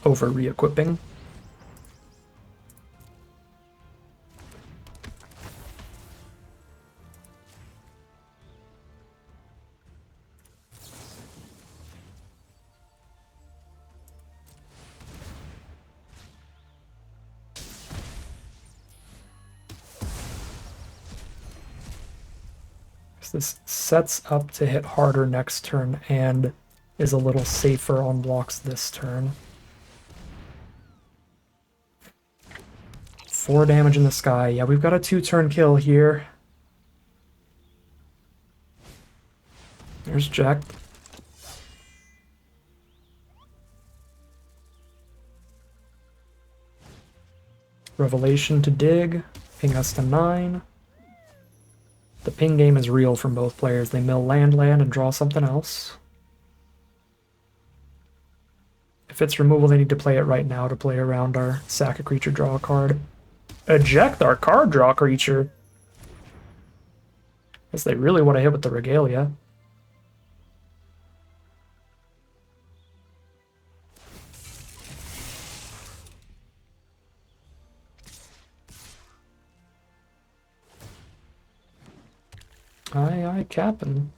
over re-equipping. This sets up to hit harder next turn and is a little safer on blocks this turn. 4 damage in the sky. Yeah, we've got a 2-turn kill here. There's Jack. Revelation to dig. Ping us to 9. The ping game is real from both players. They mill land, and draw something else. If it's removal, they need to play it right now to play around our sack a creature, draw a card. Eject our card, draw a creature. Guess they really want to hit with the Regalia. Aye, Captain.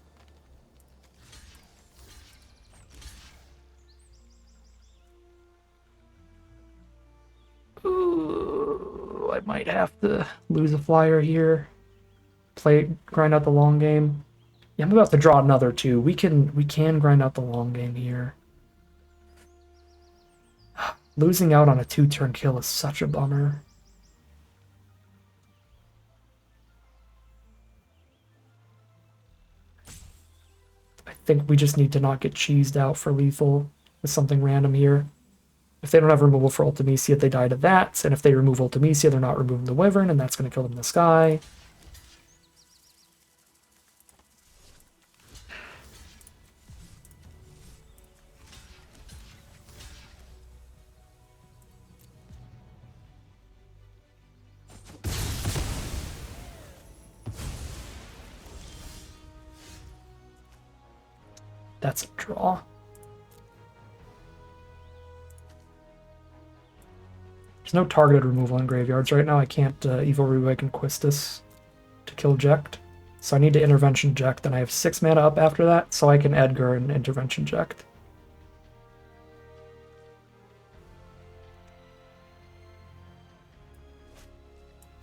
Ooh, I might have to lose a flyer here. Grind out the long game. Yeah, I'm about to draw another 2. We can grind out the long game here. Losing out on a 2-turn kill is such a bummer. I think we just need to not get cheesed out for lethal with something random here. If they don't have removal for Ultimecia, they die to that. And if they remove Ultimecia, they're not removing the Wyvern, and that's going to kill them in the sky. That's a draw. There's no targeted removal in graveyards right now. I can't Evil Reawaken Quistis to kill Jekt. So I need to Intervention Jekt, and I have 6 mana up after that, so I can Edgar and Intervention Jekt.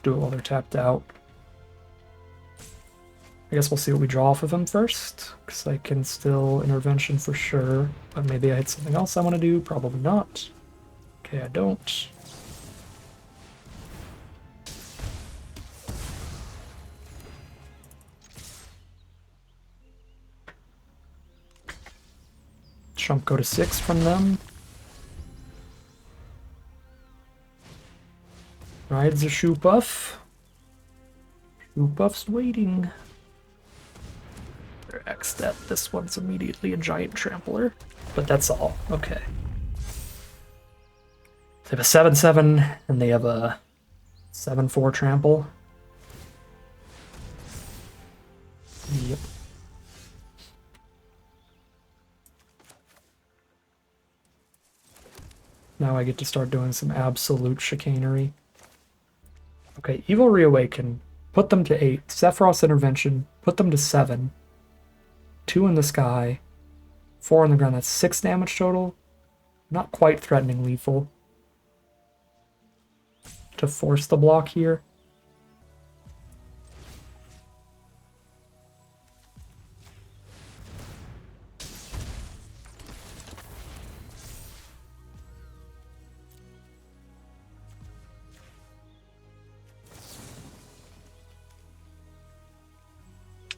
Do it while they're tapped out. I guess we'll see what we draw off of him first, because I can still Intervention for sure, but maybe I had something else I want to do, probably not. Okay, I don't. Chump go to 6 from them. Rides a shoe buff. Shoe buff's waiting. They're X'd at. This one's immediately a giant trampler. But that's all. Okay. They have a 7/7 and they have a 7/4 trample. Yep. Now I get to start doing some absolute chicanery. Okay, Evil Reawaken. Put them to 8. Sephiroth's Intervention. Put them to 7. 2 in the sky. 4 on the ground. That's 6 damage total. Not quite threatening lethal. To force the block here.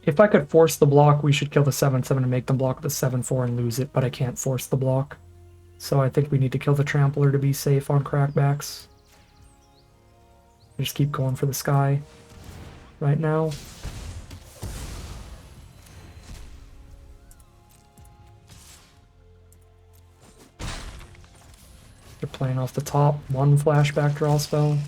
If I could force the block, we should kill the 7/7 and make them block the 7/4 and lose it, but I can't force the block. So I think we need to kill the Trampler to be safe on crackbacks. Just keep going for the sky right now. They're playing off the top. 1 flashback draw spell.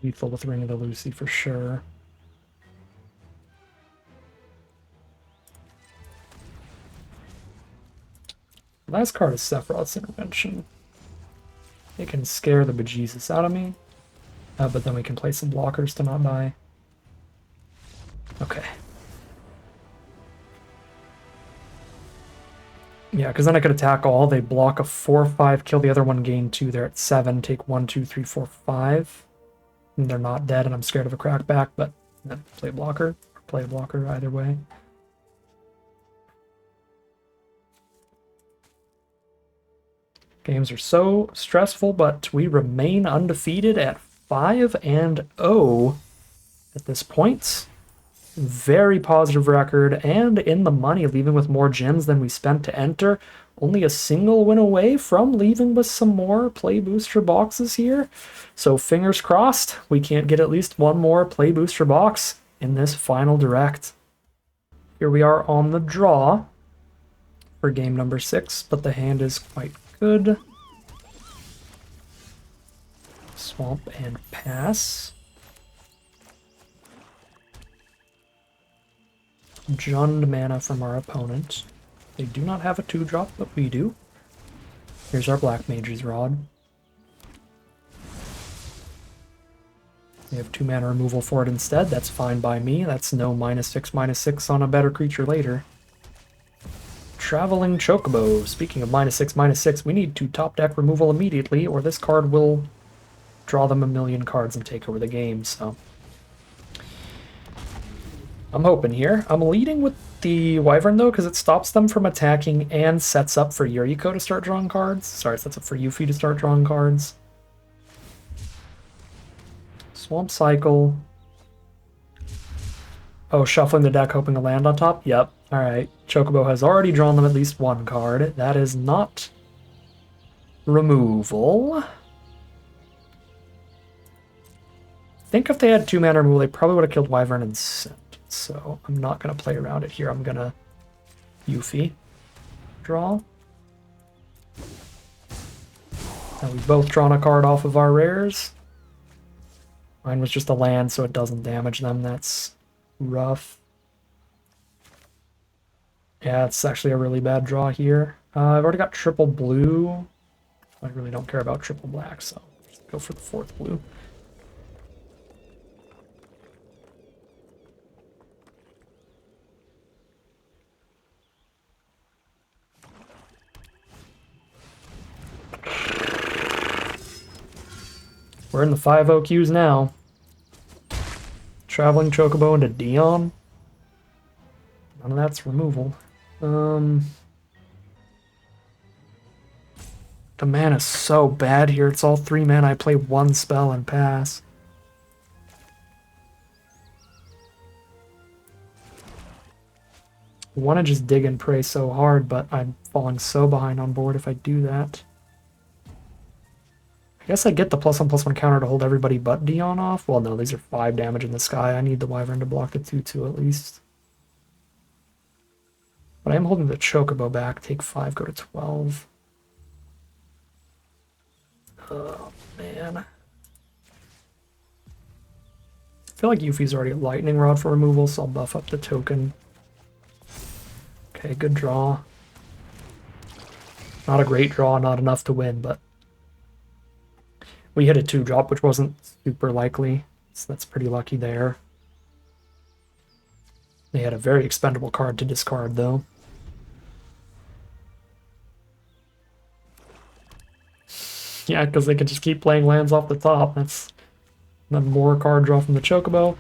Lethal with Ring of the Lucy for sure. Last card is Sephiroth's Intervention. It can scare the bejesus out of me, but then we can play some blockers to not die. Okay. Yeah, because then I could attack all. They block a 4/5, kill the other one, gain 2. They're at 7. Take 1, 2, 3, 4, 5. And they're not dead, and I'm scared of a crackback, but play blocker. Or play a blocker either way. Games are so stressful, but we remain undefeated at 5-0 at this point. Very positive record, and in the money, leaving with more gems than we spent to enter. Only a single win away from leaving with some more play booster boxes here. So fingers crossed, we can't get at least one more play booster box in this final direct. Here we are on the draw for game number 6, but the hand is quite good. Swamp and pass. Jund mana from our opponent. They do not have a 2-drop, but we do. Here's our Black Mage's Rod. We have 2 mana removal for it instead. That's fine by me. That's no -6/-6 on a better creature later. Traveling Chocobo. Speaking of -6/-6, we need to top deck removal immediately, or this card will draw them a million cards and take over the game, so... I'm hoping here. I'm leading with the Wyvern, though, because it stops them from attacking and sets up for Yuriko to start drawing cards. Sorry, sets up for Yuffie to start drawing cards. Swamp Cycle. Oh, shuffling the deck, hoping to land on top? Yep. Alright. Chocobo has already drawn them at least one card. That is not removal. I think if they had 2-mana removal, they probably would have killed Wyvern and Sent. So I'm not going to play around it here. I'm going to Yuffie draw. Now we've both drawn a card off of our rares. Mine was just a land, so it doesn't damage them. That's rough. Yeah, it's actually a really bad draw here. I've already got triple blue. I really don't care about triple black, so just go for the 4th blue. We're in the 5-0 queues now. Traveling Chocobo into Dion. None of that's removal. The mana's so bad here. It's all 3 mana. I play 1 spell and pass. I want to just dig and pray so hard, but I'm falling so behind on board if I do that. I guess I get the +1/+1 counter to hold everybody but Dion off. Well, no, these are 5 damage in the sky. I need the Wyvern to block the 2/2 at least. But I am holding the Chocobo back. Take 5, go to 12. Oh, man. I feel like Yuffie's already a Lightning Rod for removal, so I'll buff up the token. Okay, good draw. Not a great draw, not enough to win, but we hit a 2-drop, which wasn't super likely, so that's pretty lucky there. They had a very expendable card to discard, though. Yeah, because they can just keep playing lands off the top. That's then more card draw from the Chocobo.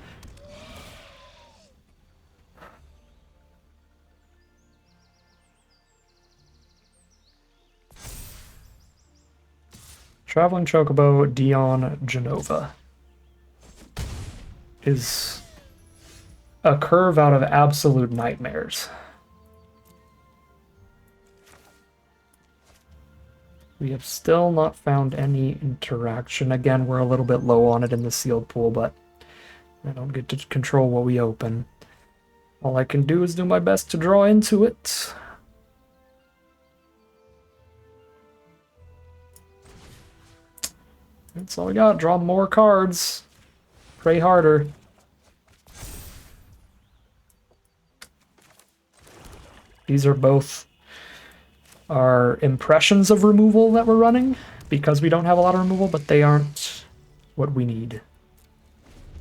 Traveling Chocobo, Dion, Genova is a curve out of absolute nightmares. We have still not found any interaction. Again, we're a little bit low on it in the sealed pool, but I don't get to control what we open. All I can do is do my best to draw into it. That's all we got. Draw more cards. Pray harder. These are both our impressions of removal that we're running, because we don't have a lot of removal, but they aren't what we need.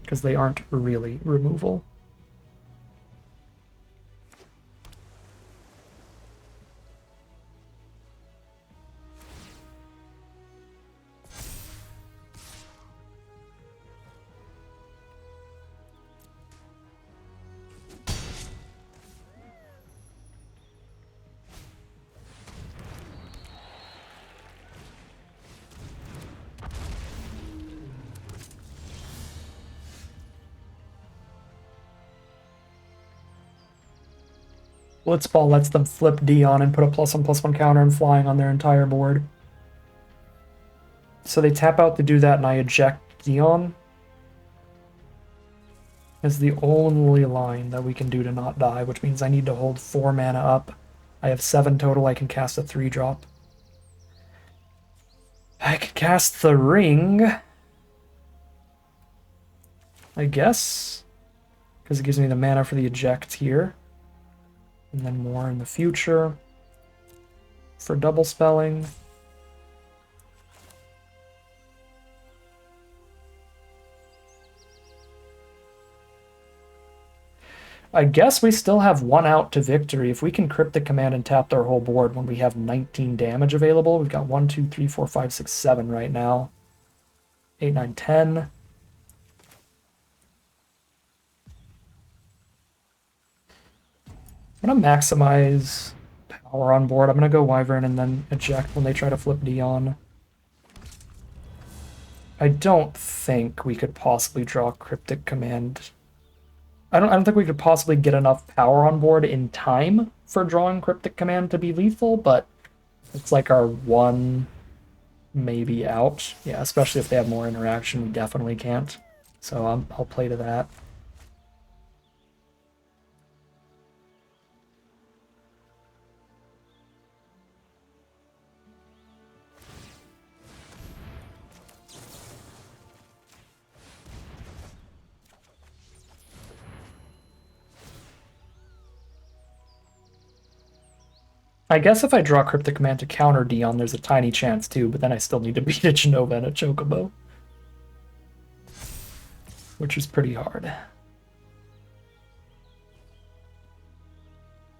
Because they aren't really removal. Blitzball lets them flip Dion and put a +1/+1 counter and flying on their entire board. So they tap out to do that, and I eject Dion. Is the only line that we can do to not die, which means I need to hold 4 mana up. I have 7 total. I can cast a 3-drop. I can cast the ring, I guess, because it gives me the mana for the eject here. And then more in the future for double spelling. I guess we still have 1 out to victory. If we can Cryptic Command and tap their whole board when we have 19 damage available. We've got 1, 2, 3, 4, 5, 6, 7 right now. 8, 9, 10. I'm gonna maximize power on board. I'm gonna go Wyvern and then eject when they try to flip Dion. I don't think we could possibly draw Cryptic Command. I don't think we could possibly get enough power on board in time for drawing Cryptic Command to be lethal, but it's like our one maybe out. Yeah, especially if they have more interaction, we definitely can't. So I'll play to that. I guess if I draw Cryptic Command to counter Dion, there's a tiny chance too, but then I still need to beat a Genova and a Chocobo, which is pretty hard.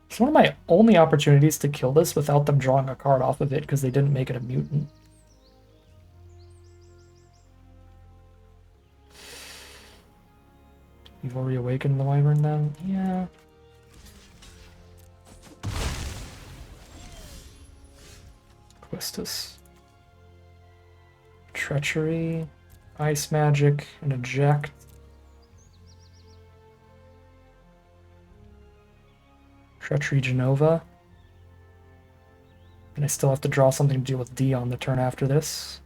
It's one of my only opportunities to kill this without them drawing a card off of it because they didn't make it a mutant. Evil Reawaken the Wyvern then? Yeah. Quistis. Treachery, Ice Magic, and Eject. Treachery Genova. And I still have to draw something to deal with Dion the turn after this.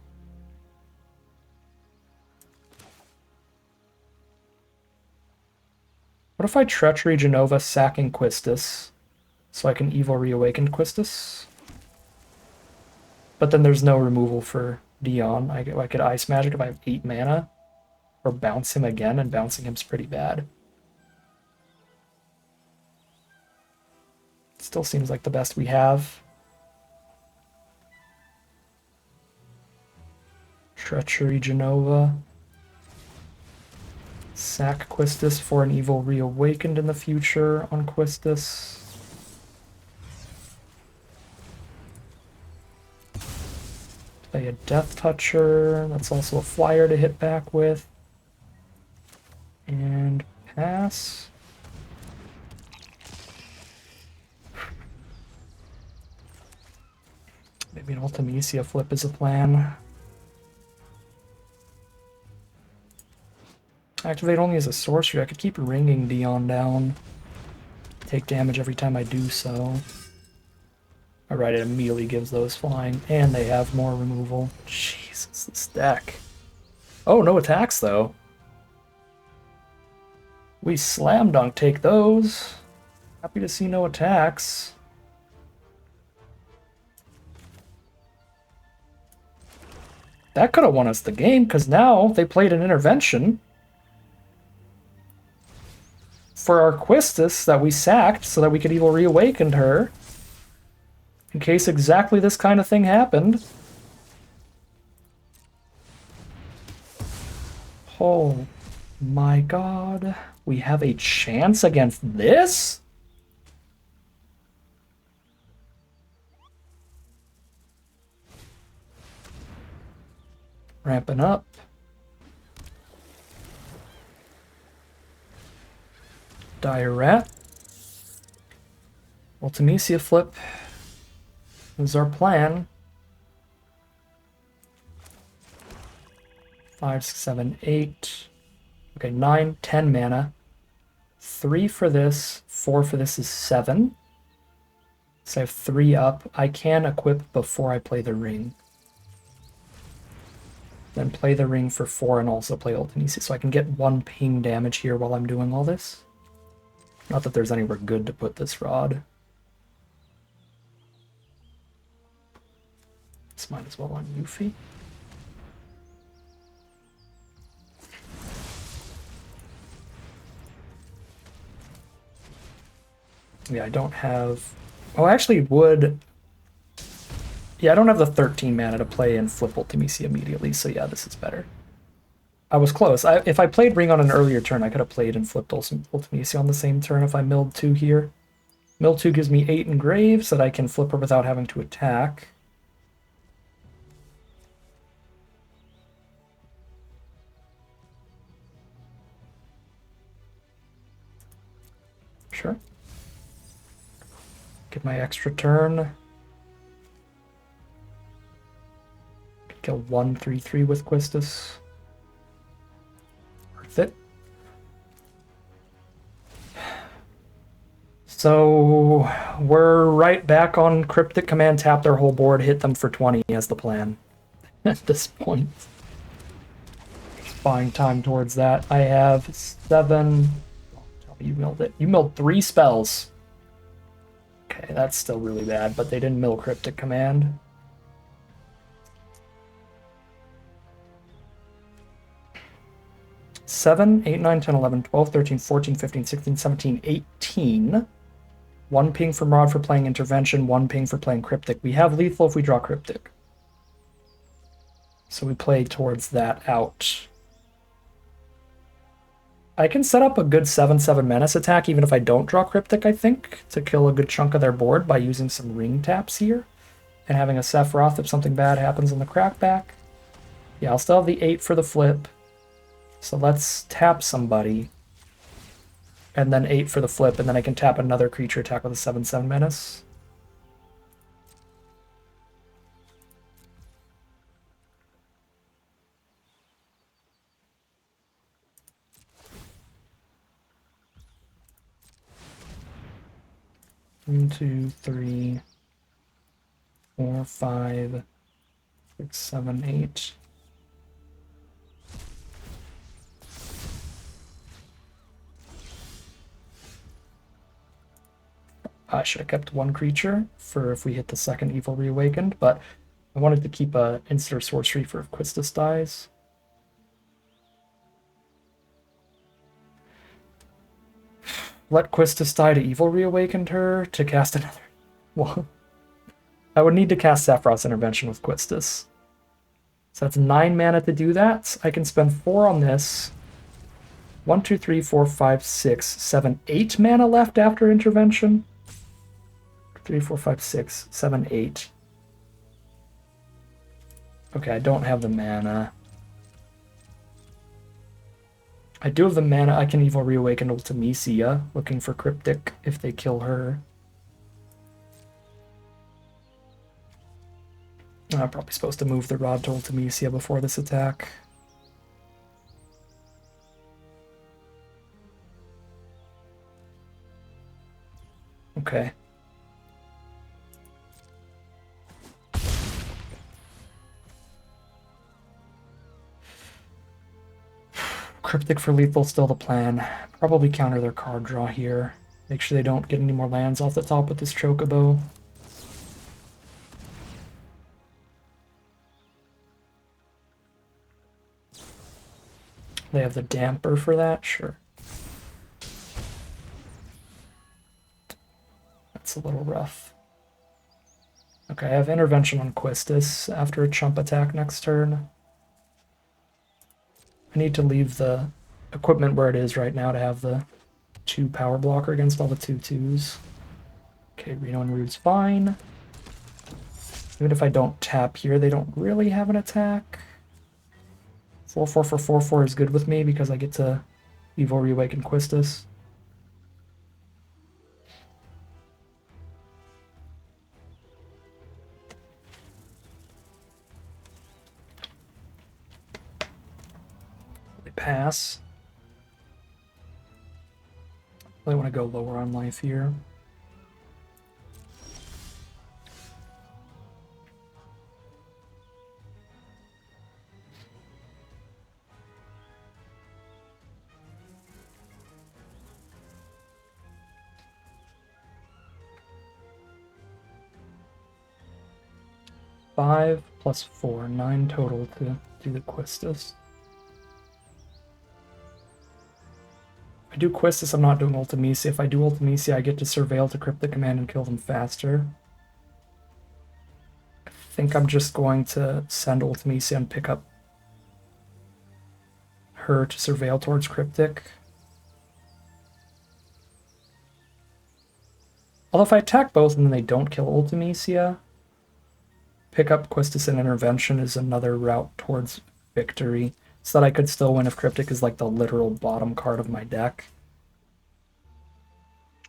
What if I Treachery Genova, sacking Quistis, so I can Evil Reawaken Quistis? But then there's no removal for Dion. I could Ice Magic if I have 8 mana, or bounce him again, and bouncing him's pretty bad. Still seems like the best we have. Treachery Genova. Sack Quistis for an Evil Reawakened in the future on Quistis. Play a Death Toucher. That's also a flyer to hit back with. And pass. Maybe an Ultimecia flip is a plan. Activate only as a sorcery. I could keep ringing Dion down. Take damage every time I do so. Alright, it immediately gives those flying, and they have more removal. Jesus, this deck. Oh, no attacks, though. We slam dunk take those. Happy to see no attacks. That could have won us the game, because now they played an intervention for our Quistis that we sacked so that we could Evil Reawakened her. In case exactly this kind of thing happened. Oh my god. We have a chance against this? Ramping up. Dire Rat. Ultimecia flip is our plan. 5, 6, 7, 8. Okay, 9, 10 mana. 3 for this, 4 for this is 7. So I have 3 up. I can equip before I play the ring. Then play the ring for 4 and also play Ultimecia. So I can get 1 ping damage here while I'm doing all this. Not that there's anywhere good to put this rod. This might as well on Yuffie. Yeah, I don't have... Oh, I actually would... Yeah, I don't have the 13 mana to play and flip Ultimecia immediately, so yeah, this is better. I was close. If I played Ring on an earlier turn, I could have played and flipped Ultimecia on the same turn if I milled 2 here. Mill 2 gives me 8 engraves that I can flip her without having to attack. Sure. Get my extra turn. Kill 1/3/3 with Quistis. Worth it. So we're right back on Cryptic Command, tap their whole board, hit them for 20 as the plan at this point. Just buying time towards that. I have 7. Oh, tell me you milled it. You milled 3 spells. Okay, that's still really bad, but they didn't mill Cryptic Command. Seven, 8, 9, 10, 11, 12, 13, 14, 15, 16, 17, 18. 1 ping from Rod for playing Intervention, 1 ping for playing Cryptic. We have lethal if we draw Cryptic. So we play towards that out. I can set up a good 7/7 Menace attack even if I don't draw Cryptic, I think, to kill a good chunk of their board by using some ring taps here. And having a Sephiroth if something bad happens on the crackback. Yeah, I'll still have the 8 for the flip. So let's tap somebody. And then 8 for the flip, and then I can tap another creature attack with a 7/7 Menace. One, 2, 3, 4, 5, 6, 7, 8. I should have kept 1 creature for if we hit the second Evil Reawakened, but I wanted to keep a instant sorcery for if Quistis dies. Let Quistis die to Evil Reawakened her to cast another. Well, I would need to cast Sephiroth's Intervention with Quistis. So that's 9 mana to do that. I can spend 4 on this. 1, 2, 3, 4, 5, 6, 7, 8 mana left after Intervention. 3, 4, 5, 6, 7, 8. Okay, I don't have the mana. I do have the mana. I can Evil Reawaken Ultimecia, looking for Cryptic if they kill her. I'm probably supposed to move the Rod to Ultimecia before this attack. Okay. Cryptic for lethal, still the plan. Probably counter their card draw here. Make sure they don't get any more lands off the top with this Chocobo. They have the damper for that? Sure. That's a little rough. Okay, I have Intervention on Quistis after a chump attack next turn. I need to leave the equipment where it is right now to have the 2 power blocker against all the 2/2s. Okay, Reno and Rude's fine. Even if I don't tap here, they don't really have an attack. 4/4 for 4/4 is good with me because I get to Evil Reawaken Quistis. They pass. I want to go lower on life here. Five plus 4, 9 total to do the Quistis. If I do Quistis, I'm not doing Ultimecia. If I do Ultimecia, I get to Surveil to Cryptic Command and kill them faster. I think I'm just going to send Ultimecia and pick up her to Surveil towards Cryptic. Although if I attack both and then they don't kill Ultimecia, pick up Quistis and Intervention is another route towards victory, so that I could still win if Cryptic is like the literal bottom card of my deck.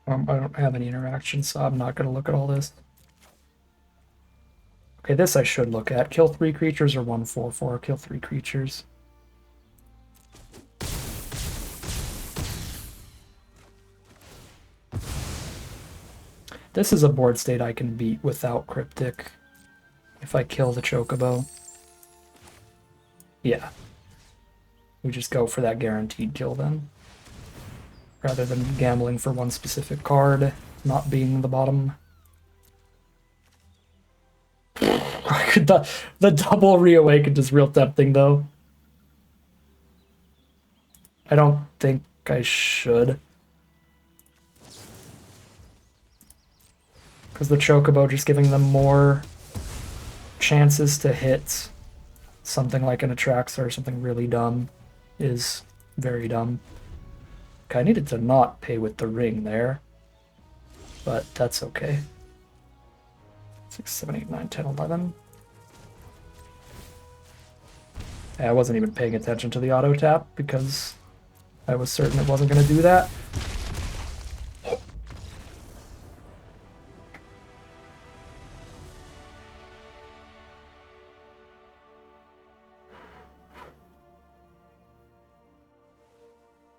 I don't have any interaction, so I'm not going to look at all this. Okay, this I should look at. Kill 3 creatures or 1/4/4. Kill 3 creatures. This is a board state I can beat without Cryptic if I kill the Chocobo. Yeah. We just go for that guaranteed kill then. Rather than gambling for one specific card not being the bottom. the double reawakened is real tempting though. I don't think I should. Because the Chocobo just giving them more chances to hit something like an Atraxa or something really dumb is very dumb. Okay, I needed to not pay with the ring there, but that's okay. 6, 7, 8, 9, 10, 11. Yeah, I wasn't even paying attention to the auto tap because I was certain it wasn't going to do that.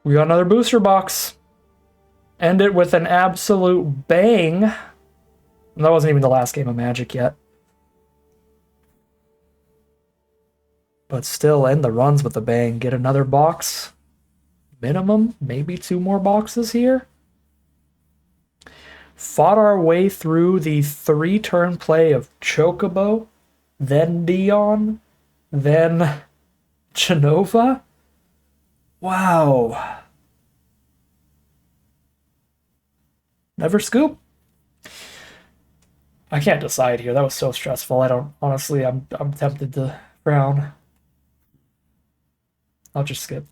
We got another booster box. End it with an absolute bang. And that wasn't even the last game of Magic yet. But still, end the runs with a bang. Get another box. Minimum, maybe 2 more boxes here. Fought our way through the 3-turn play of Chocobo, then Dion, then Genova. Wow. Never scoop. I can't decide here. That was so stressful. I don't honestly. I'm tempted to frown. I'll just skip.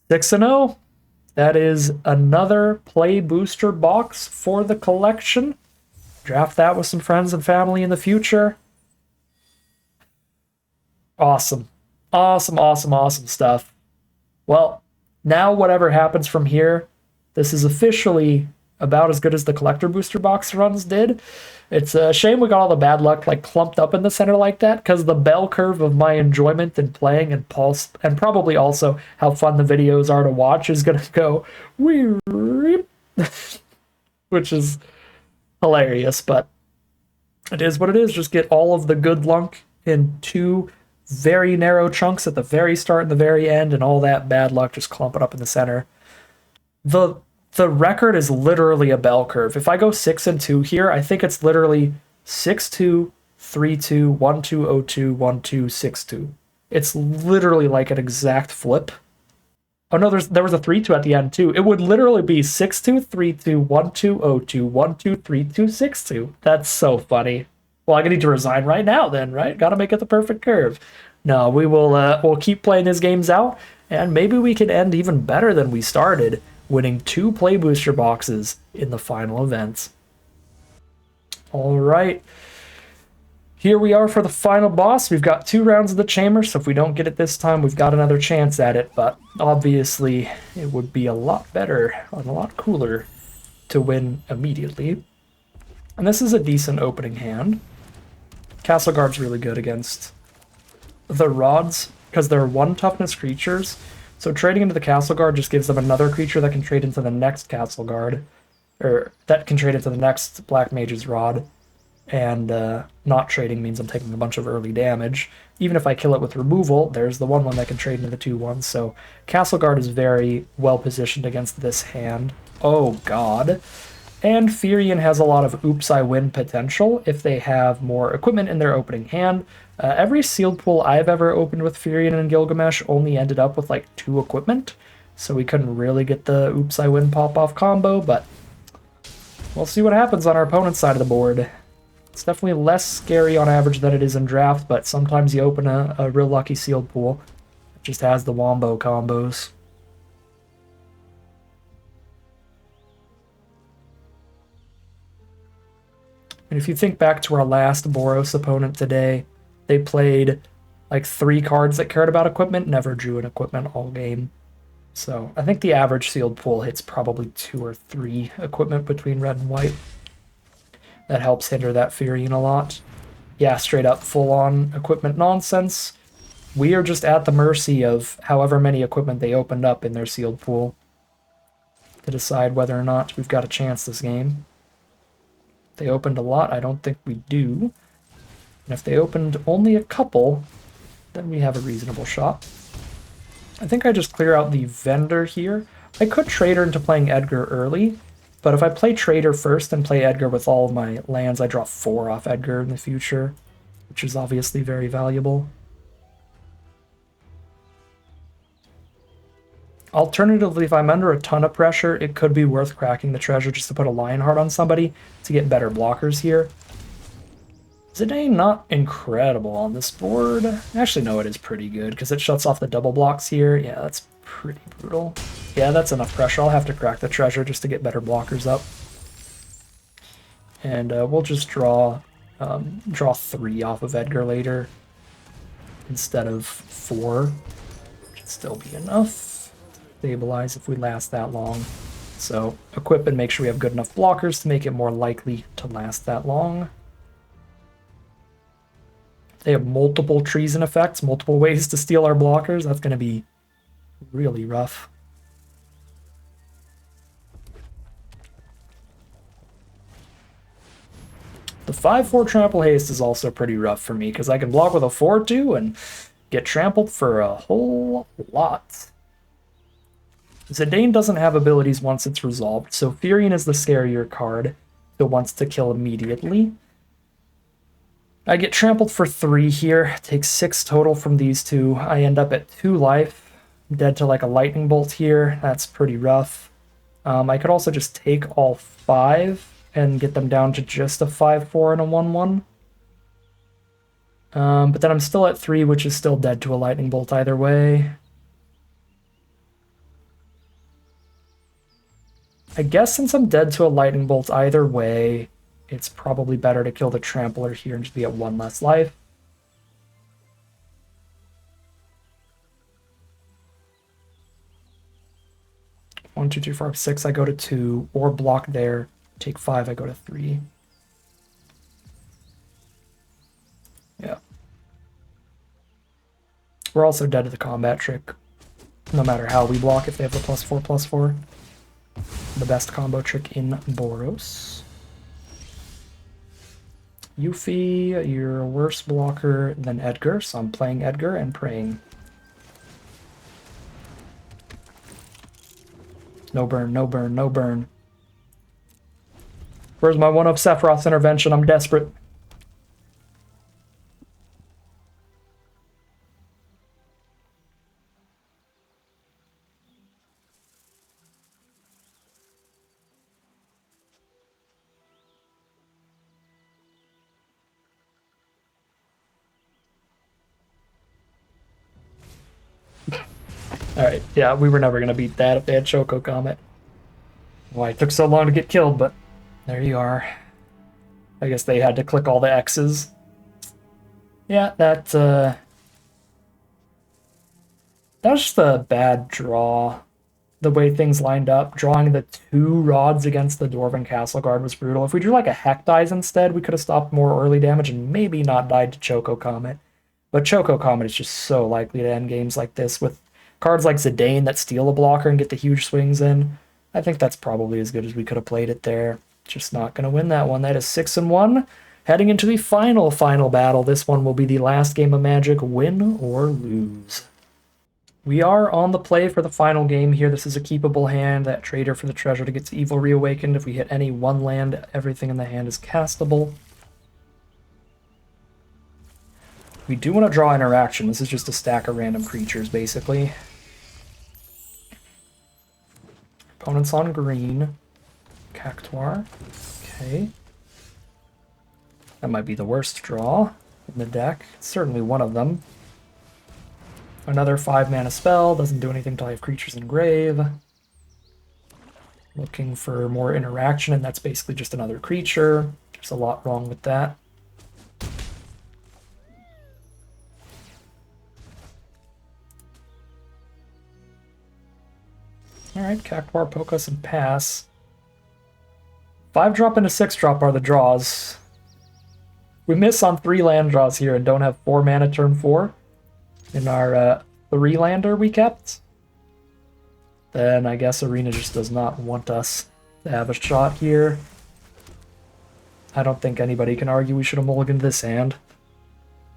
6-0. That is another play booster box for the collection. Draft that with some friends and family in the future. Awesome. Awesome, awesome, awesome stuff. Well, now whatever happens from here, this is officially about as good as the collector booster box runs did. It's a shame we got all the bad luck like clumped up in the center like that, because the bell curve of my enjoyment in playing and pulse, and probably also how fun the videos are to watch, is going to go which is hilarious, but it is what it is. Just get all of the good luck in 2 very narrow chunks at the very start and the very end, and all that bad luck just clump it up in the center. The record is literally a bell curve. If I go 6-2 here, I think it's literally 6-2, 3-2, 1-2, 0-2, 1-2, 6-2. It's literally like an exact flip. Oh no, there was a 3-2 at the end too. It would literally be 6-2, 3-2, 1-2, 0-2, 1-2, 3-2, 6-2. That's so funny. Well, I need to resign right now then, right? Gotta make it the perfect curve. No, we'll keep playing these games out, and maybe we can end even better than we started, winning 2 play booster boxes in the final event. All right. Here we are for the final boss. We've got 2 rounds of the chamber, so if we don't get it this time, we've got another chance at it, but obviously it would be a lot better and a lot cooler to win immediately. And this is a decent opening hand. Castle Guard's really good against the rods because they're 1 toughness creatures. So trading into the Castle Guard just gives them another creature that can trade into the next Castle Guard, or that can trade into the next Black Mage's Rod. And not trading means I'm taking a bunch of early damage. Even if I kill it with removal, there's the 1/1 that can trade into the 2/1. So Castle Guard is very well positioned against this hand. Oh god. And Firion has a lot of oops I win potential if they have more equipment in their opening hand. Every sealed pool I've ever opened with Firion and Gilgamesh only ended up with like 2 equipment, so we couldn't really get the oops I win pop-off combo, but we'll see what happens on our opponent's side of the board. It's definitely less scary on average than it is in draft, but sometimes you open a real lucky sealed pool. It just has the wombo combos. And if you think back to our last Boros opponent today, they played like 3 cards that cared about equipment, never drew an equipment all game. So I think the average sealed pool hits probably 2 or 3 equipment between red and white. That helps hinder that Furion a lot. Yeah, straight up full-on equipment nonsense. We are just at the mercy of however many equipment they opened up in their sealed pool to decide whether or not we've got a chance this game. If they opened a lot, I don't think we do. And if they opened only a couple, then we have a reasonable shot. I think I just clear out the vendor here. I could trade her into playing Edgar early, but if I play Trader first and play Edgar with all of my lands, I draw 4 off Edgar in the future, which is obviously very valuable. Alternatively, if I'm under a ton of pressure, it could be worth cracking the treasure just to put a Lionheart on somebody to get better blockers here. Zidane not incredible on this board. Actually, no, it is pretty good because it shuts off the double blocks here. Yeah, that's pretty brutal. Yeah, that's enough pressure. I'll have to crack the treasure just to get better blockers up. And we'll just draw 3 off of Edgar later instead of 4. Should still be enough. Stabilize if we last that long. So equip and make sure we have good enough blockers to make it more likely to last that long. They have multiple treason effects, multiple ways to steal our blockers. That's going to be really rough. The 5/4 trample haste is also pretty rough for me because I can block with a 4/2 and get trampled for a whole lot. Zidane doesn't have abilities once it's resolved, so Furion is the scarier card that wants to kill immediately. I get trampled for 3 here, take 6 total from these 2. I end up at 2 life, dead to like a lightning bolt here. That's pretty rough. I could also just take all 5 and get them down to just a 5/4 and a 1/1. But then I'm still at 3, which is still dead to a lightning bolt either way. I guess since I'm dead to a lightning bolt either way, it's probably better to kill the trampler here and just be at 1 less life. One, two, three, four, 6, I go to 2, or block there, take 5, I go to 3. Yeah. We're also dead to the combat trick, no matter how we block if they have the +4/+4. The best combo trick in Boros. Yuffie, you're a worse blocker than Edgar, so I'm playing Edgar and praying. No burn, no burn, no burn. Where's my 1-up Sephiroth's intervention? I'm desperate. Alright, yeah, we were never going to beat that if they had Choco Comet. Why it took so long to get killed, but there you are. I guess they had to click all the X's. Yeah, that was just a bad draw. The way things lined up, drawing the 2 rods against the Dwarven Castle Guard was brutal. If we drew like a Heck Dies instead, we could have stopped more early damage and maybe not died to Choco Comet. But Choco Comet is just so likely to end games like this with cards like Zidane that steal a blocker and get the huge swings in. I think that's probably as good as we could have played it there. Just not going to win that one. That is 6-1. Heading into the final battle. This one will be the last game of Magic, win or lose. We are on the play for the final game here. This is a keepable hand. That Trader for the treasure to get to Evil Reawakened. If we hit any 1 land, everything in the hand is castable. We do want to draw interaction. This is just a stack of random creatures, basically. Opponent's on green. Cactuar. Okay. That might be the worst draw in the deck. It's certainly one of them. Another 5-mana spell. Doesn't do anything until I have creatures in grave. Looking for more interaction, and that's basically just another creature. There's a lot wrong with that. Alright, Cactuar, poke us, and pass. 5-drop and a 6-drop are the draws. We miss on 3 land draws here and don't have 4 mana turn 4 in our 3-lander we kept. Then I guess Arena just does not want us to have a shot here. I don't think anybody can argue we should have mulliganed this hand.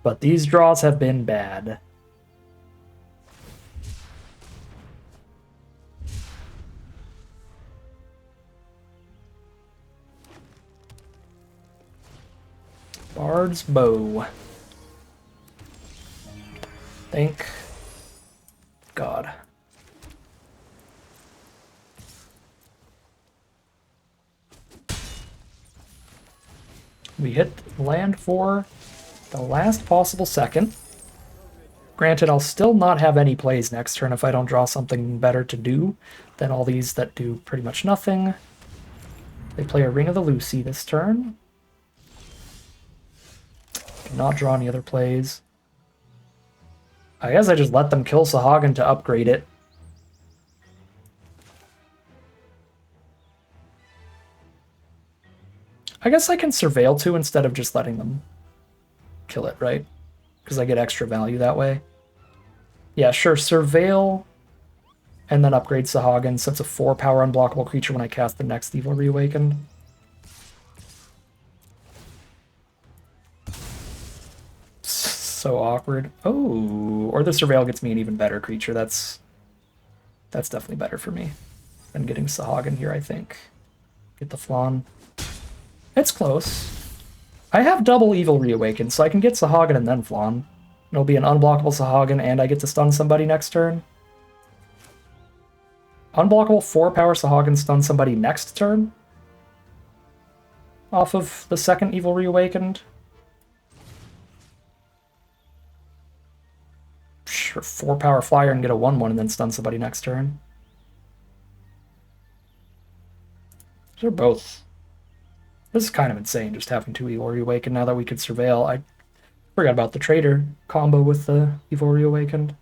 But these draws have been bad. Bard's Bow. Thank God. We hit land for the last possible second. Granted, I'll still not have any plays next turn if I don't draw something better to do than all these that do pretty much nothing. They play a Ring of the Lucy this turn. Cannot draw any other plays. I guess I just let them kill Sahagin to upgrade it. I guess I can Surveil too instead of just letting them kill it, right? Because I get extra value that way. Yeah, sure, Surveil and then upgrade Sahagin so it's a 4-power unblockable creature when I cast the next Evil Reawakened. So awkward. Oh, or the Surveil gets me an even better creature. That's definitely better for me than getting Sahagin here, I think. Get the Flan. It's close. I have double Evil Reawakened, so I can get Sahagin and then Flan. It'll be an unblockable Sahagin, and I get to stun somebody next turn. Unblockable 4-power Sahagin stun somebody next turn? Off of the second Evil Reawakened? Sure, 4-power Flyer and get a 1-1 and then stun somebody next turn. They're both... This is kind of insane, just having 2 Evil Reawakened now that we could Surveil. I forgot about the Trader combo with the Evil Reawakened.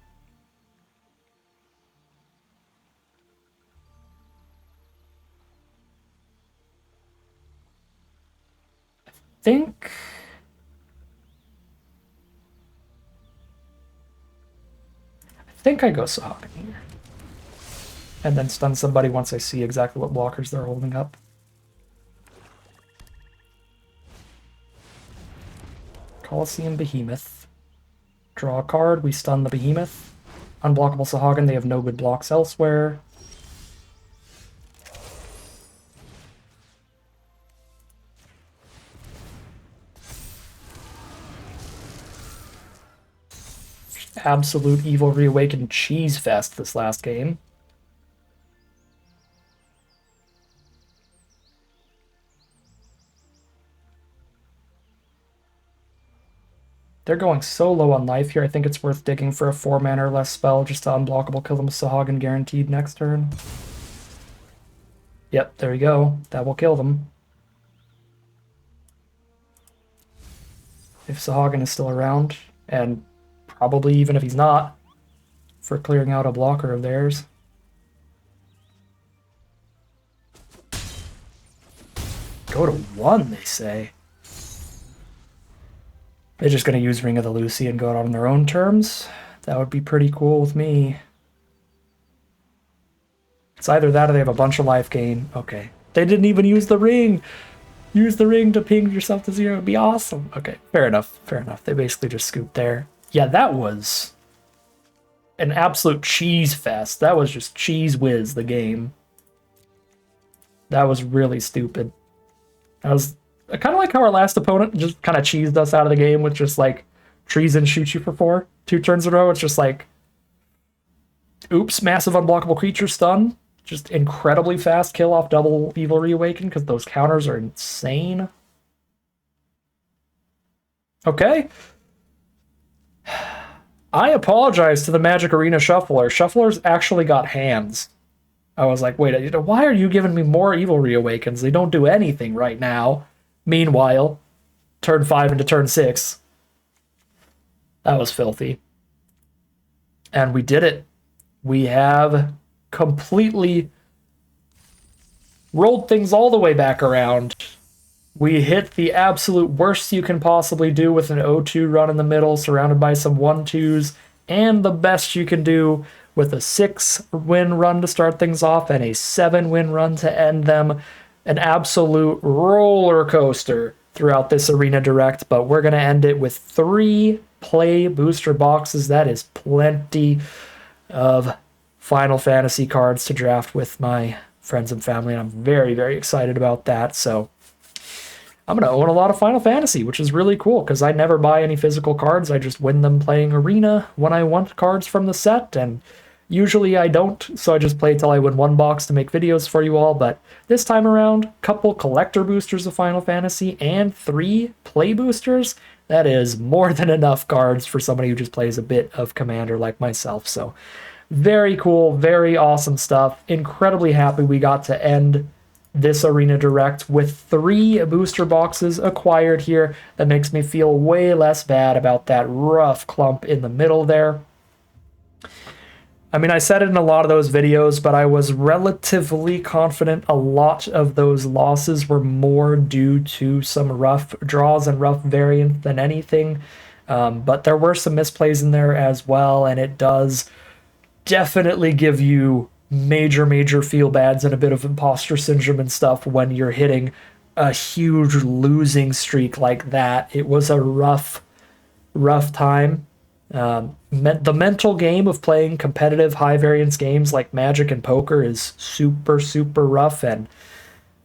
I think I go Sahagin here. And then stun somebody once I see exactly what blockers they're holding up. Colosseum Behemoth. Draw a card, we stun the Behemoth. Unblockable Sahagin, they have no good blocks elsewhere. Absolute Evil Reawakened cheese fest this last game. They're going so low on life here, I think it's worth digging for a 4-mana or less spell just to unblockable kill them with Sahagin guaranteed next turn. Yep, there you go. That will kill them. If Sahagin is still around, and probably even if he's not, for clearing out a blocker of theirs. Go to 1, they say. They're just going to use Ring of the Lucy and go out on their own terms. That would be pretty cool with me. It's either that or they have a bunch of life gain. Okay. They didn't even use the ring. Use the ring to ping yourself to 0. It'd be awesome. Okay, fair enough. Fair enough. They basically just scooped there. Yeah, that was an absolute cheese fest. That was just cheese whiz, the game. That was really stupid. That was... I kind of like how our last opponent just kind of cheesed us out of the game with just like treason shoot you for 4 2 turns in a row. It's just like, oops, massive unblockable creature stun. Just incredibly fast kill off double Evil Reawaken because those counters are insane. Okay. I apologize to the Magic Arena Shuffler. Shufflers actually got hands. I was like, wait, why are you giving me more Evil Reawakens? They don't do anything right now. Meanwhile, turn 5 into turn 6. That was filthy. And we did it. We have completely rolled things all the way back around. We hit the absolute worst you can possibly do with an 0-2 run in the middle, surrounded by some 1-2s, and the best you can do with a 6-win run to start things off and a 7-win run to end them. An absolute roller coaster throughout this Arena Direct, but we're going to end it with 3 play booster boxes. That is plenty of Final Fantasy cards to draft with my friends and family, and I'm very, very excited about that. So I'm going to own a lot of Final Fantasy, which is really cool because I never buy any physical cards. I just win them playing Arena when I want cards from the set, and usually I don't, so I just play till I win one box to make videos for you all. But this time around, couple collector boosters of Final Fantasy and 3 play boosters. That is more than enough cards for somebody who just plays a bit of Commander like myself. So very cool, very awesome stuff. Incredibly happy we got to end this Arena Direct with 3 booster boxes acquired here. That makes me feel way less bad about that rough clump in the middle there. I mean, I said it in a lot of those videos, but I was relatively confident a lot of those losses were more due to some rough draws and rough variants than anything. But there were some misplays in there as well, and it does definitely give you major feel bads and a bit of imposter syndrome and stuff when you're hitting a huge losing streak like that. It was a rough time. The mental game of playing competitive high variance games like Magic and poker is super rough, and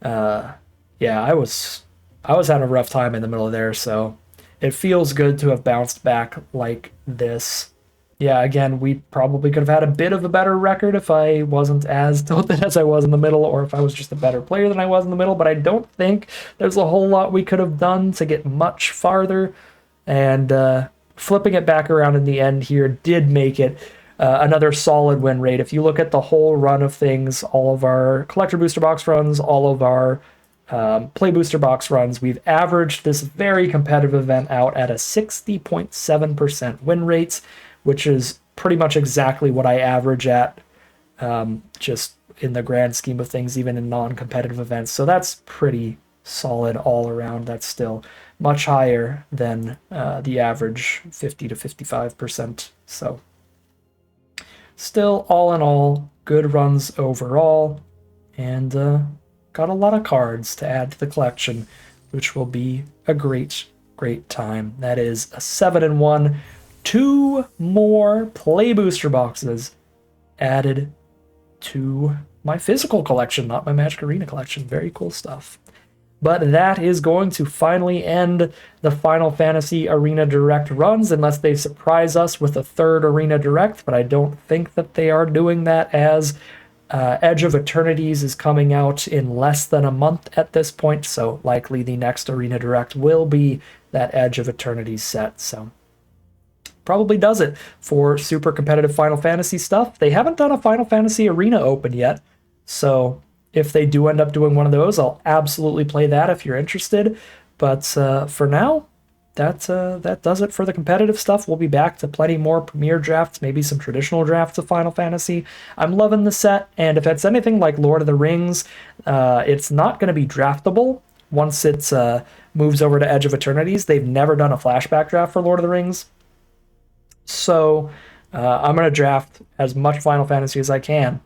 yeah, I was having a rough time in the middle of there, so it feels good to have bounced back like this. Yeah, again, we probably could have had a bit of a better record if I wasn't as tilted as I was in the middle, or if I was just a better player than I was in the middle, but I don't think there's a whole lot we could have done to get much farther, and flipping it back around in the end here did make it another solid win rate. If you look at the whole run of things, all of our collector booster box runs, all of our play booster box runs, we've averaged this very competitive event out at a 60.7% win rates, which is pretty much exactly what I average at just in the grand scheme of things, even in non-competitive events. So that's pretty solid all around. That's still much higher than the average 50 to 55%. So still, all in all, good runs overall, and got a lot of cards to add to the collection, which will be a great time. That is a 7-1. 2 more play booster boxes added to my physical collection, not my Magic Arena collection. Very cool stuff. But that is going to finally end the Final Fantasy Arena Direct runs, unless they surprise us with a 3rd Arena Direct, but I don't think that they are doing that, as Edge of Eternities is coming out in less than a month at this point, so likely the next Arena Direct will be that Edge of Eternities set. So probably does it for super competitive Final Fantasy stuff. They haven't done a Final Fantasy Arena Open yet, so if they do end up doing one of those, I'll absolutely play that if you're interested. But for now, that does it for the competitive stuff. We'll be back to plenty more Premier drafts, maybe some traditional drafts of Final Fantasy. I'm loving the set, and if it's anything like Lord of the Rings, it's not going to be draftable once it moves over to Edge of Eternities. They've never done a flashback draft for Lord of the Rings. So I'm going to draft as much Final Fantasy as I can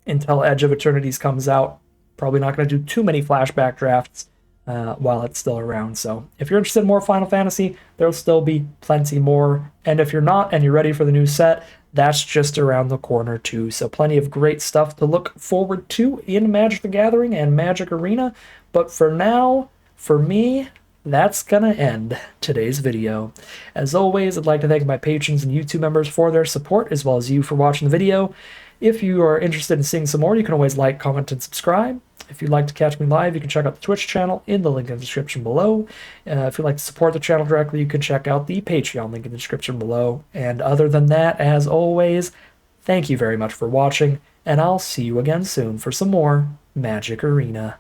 until Edge of Eternities comes out. Probably not going to do too many flashback drafts while it's still around. So if you're interested in more Final Fantasy, there'll still be plenty more. And if you're not and you're ready for the new set, that's just around the corner too. So plenty of great stuff to look forward to in Magic the Gathering and Magic Arena. But for now, for me, that's gonna end today's video. As always, I'd like to thank my patrons and YouTube members for their support, as well as you for watching the video. If you are interested in seeing some more, you can always like, comment, and subscribe. If you'd like to catch me live, you can check out the Twitch channel in the link in the description below. If you'd like to support the channel directly, you can check out the Patreon link in the description below. And other than that, as always, thank you very much for watching, and I'll see you again soon for some more Magic Arena.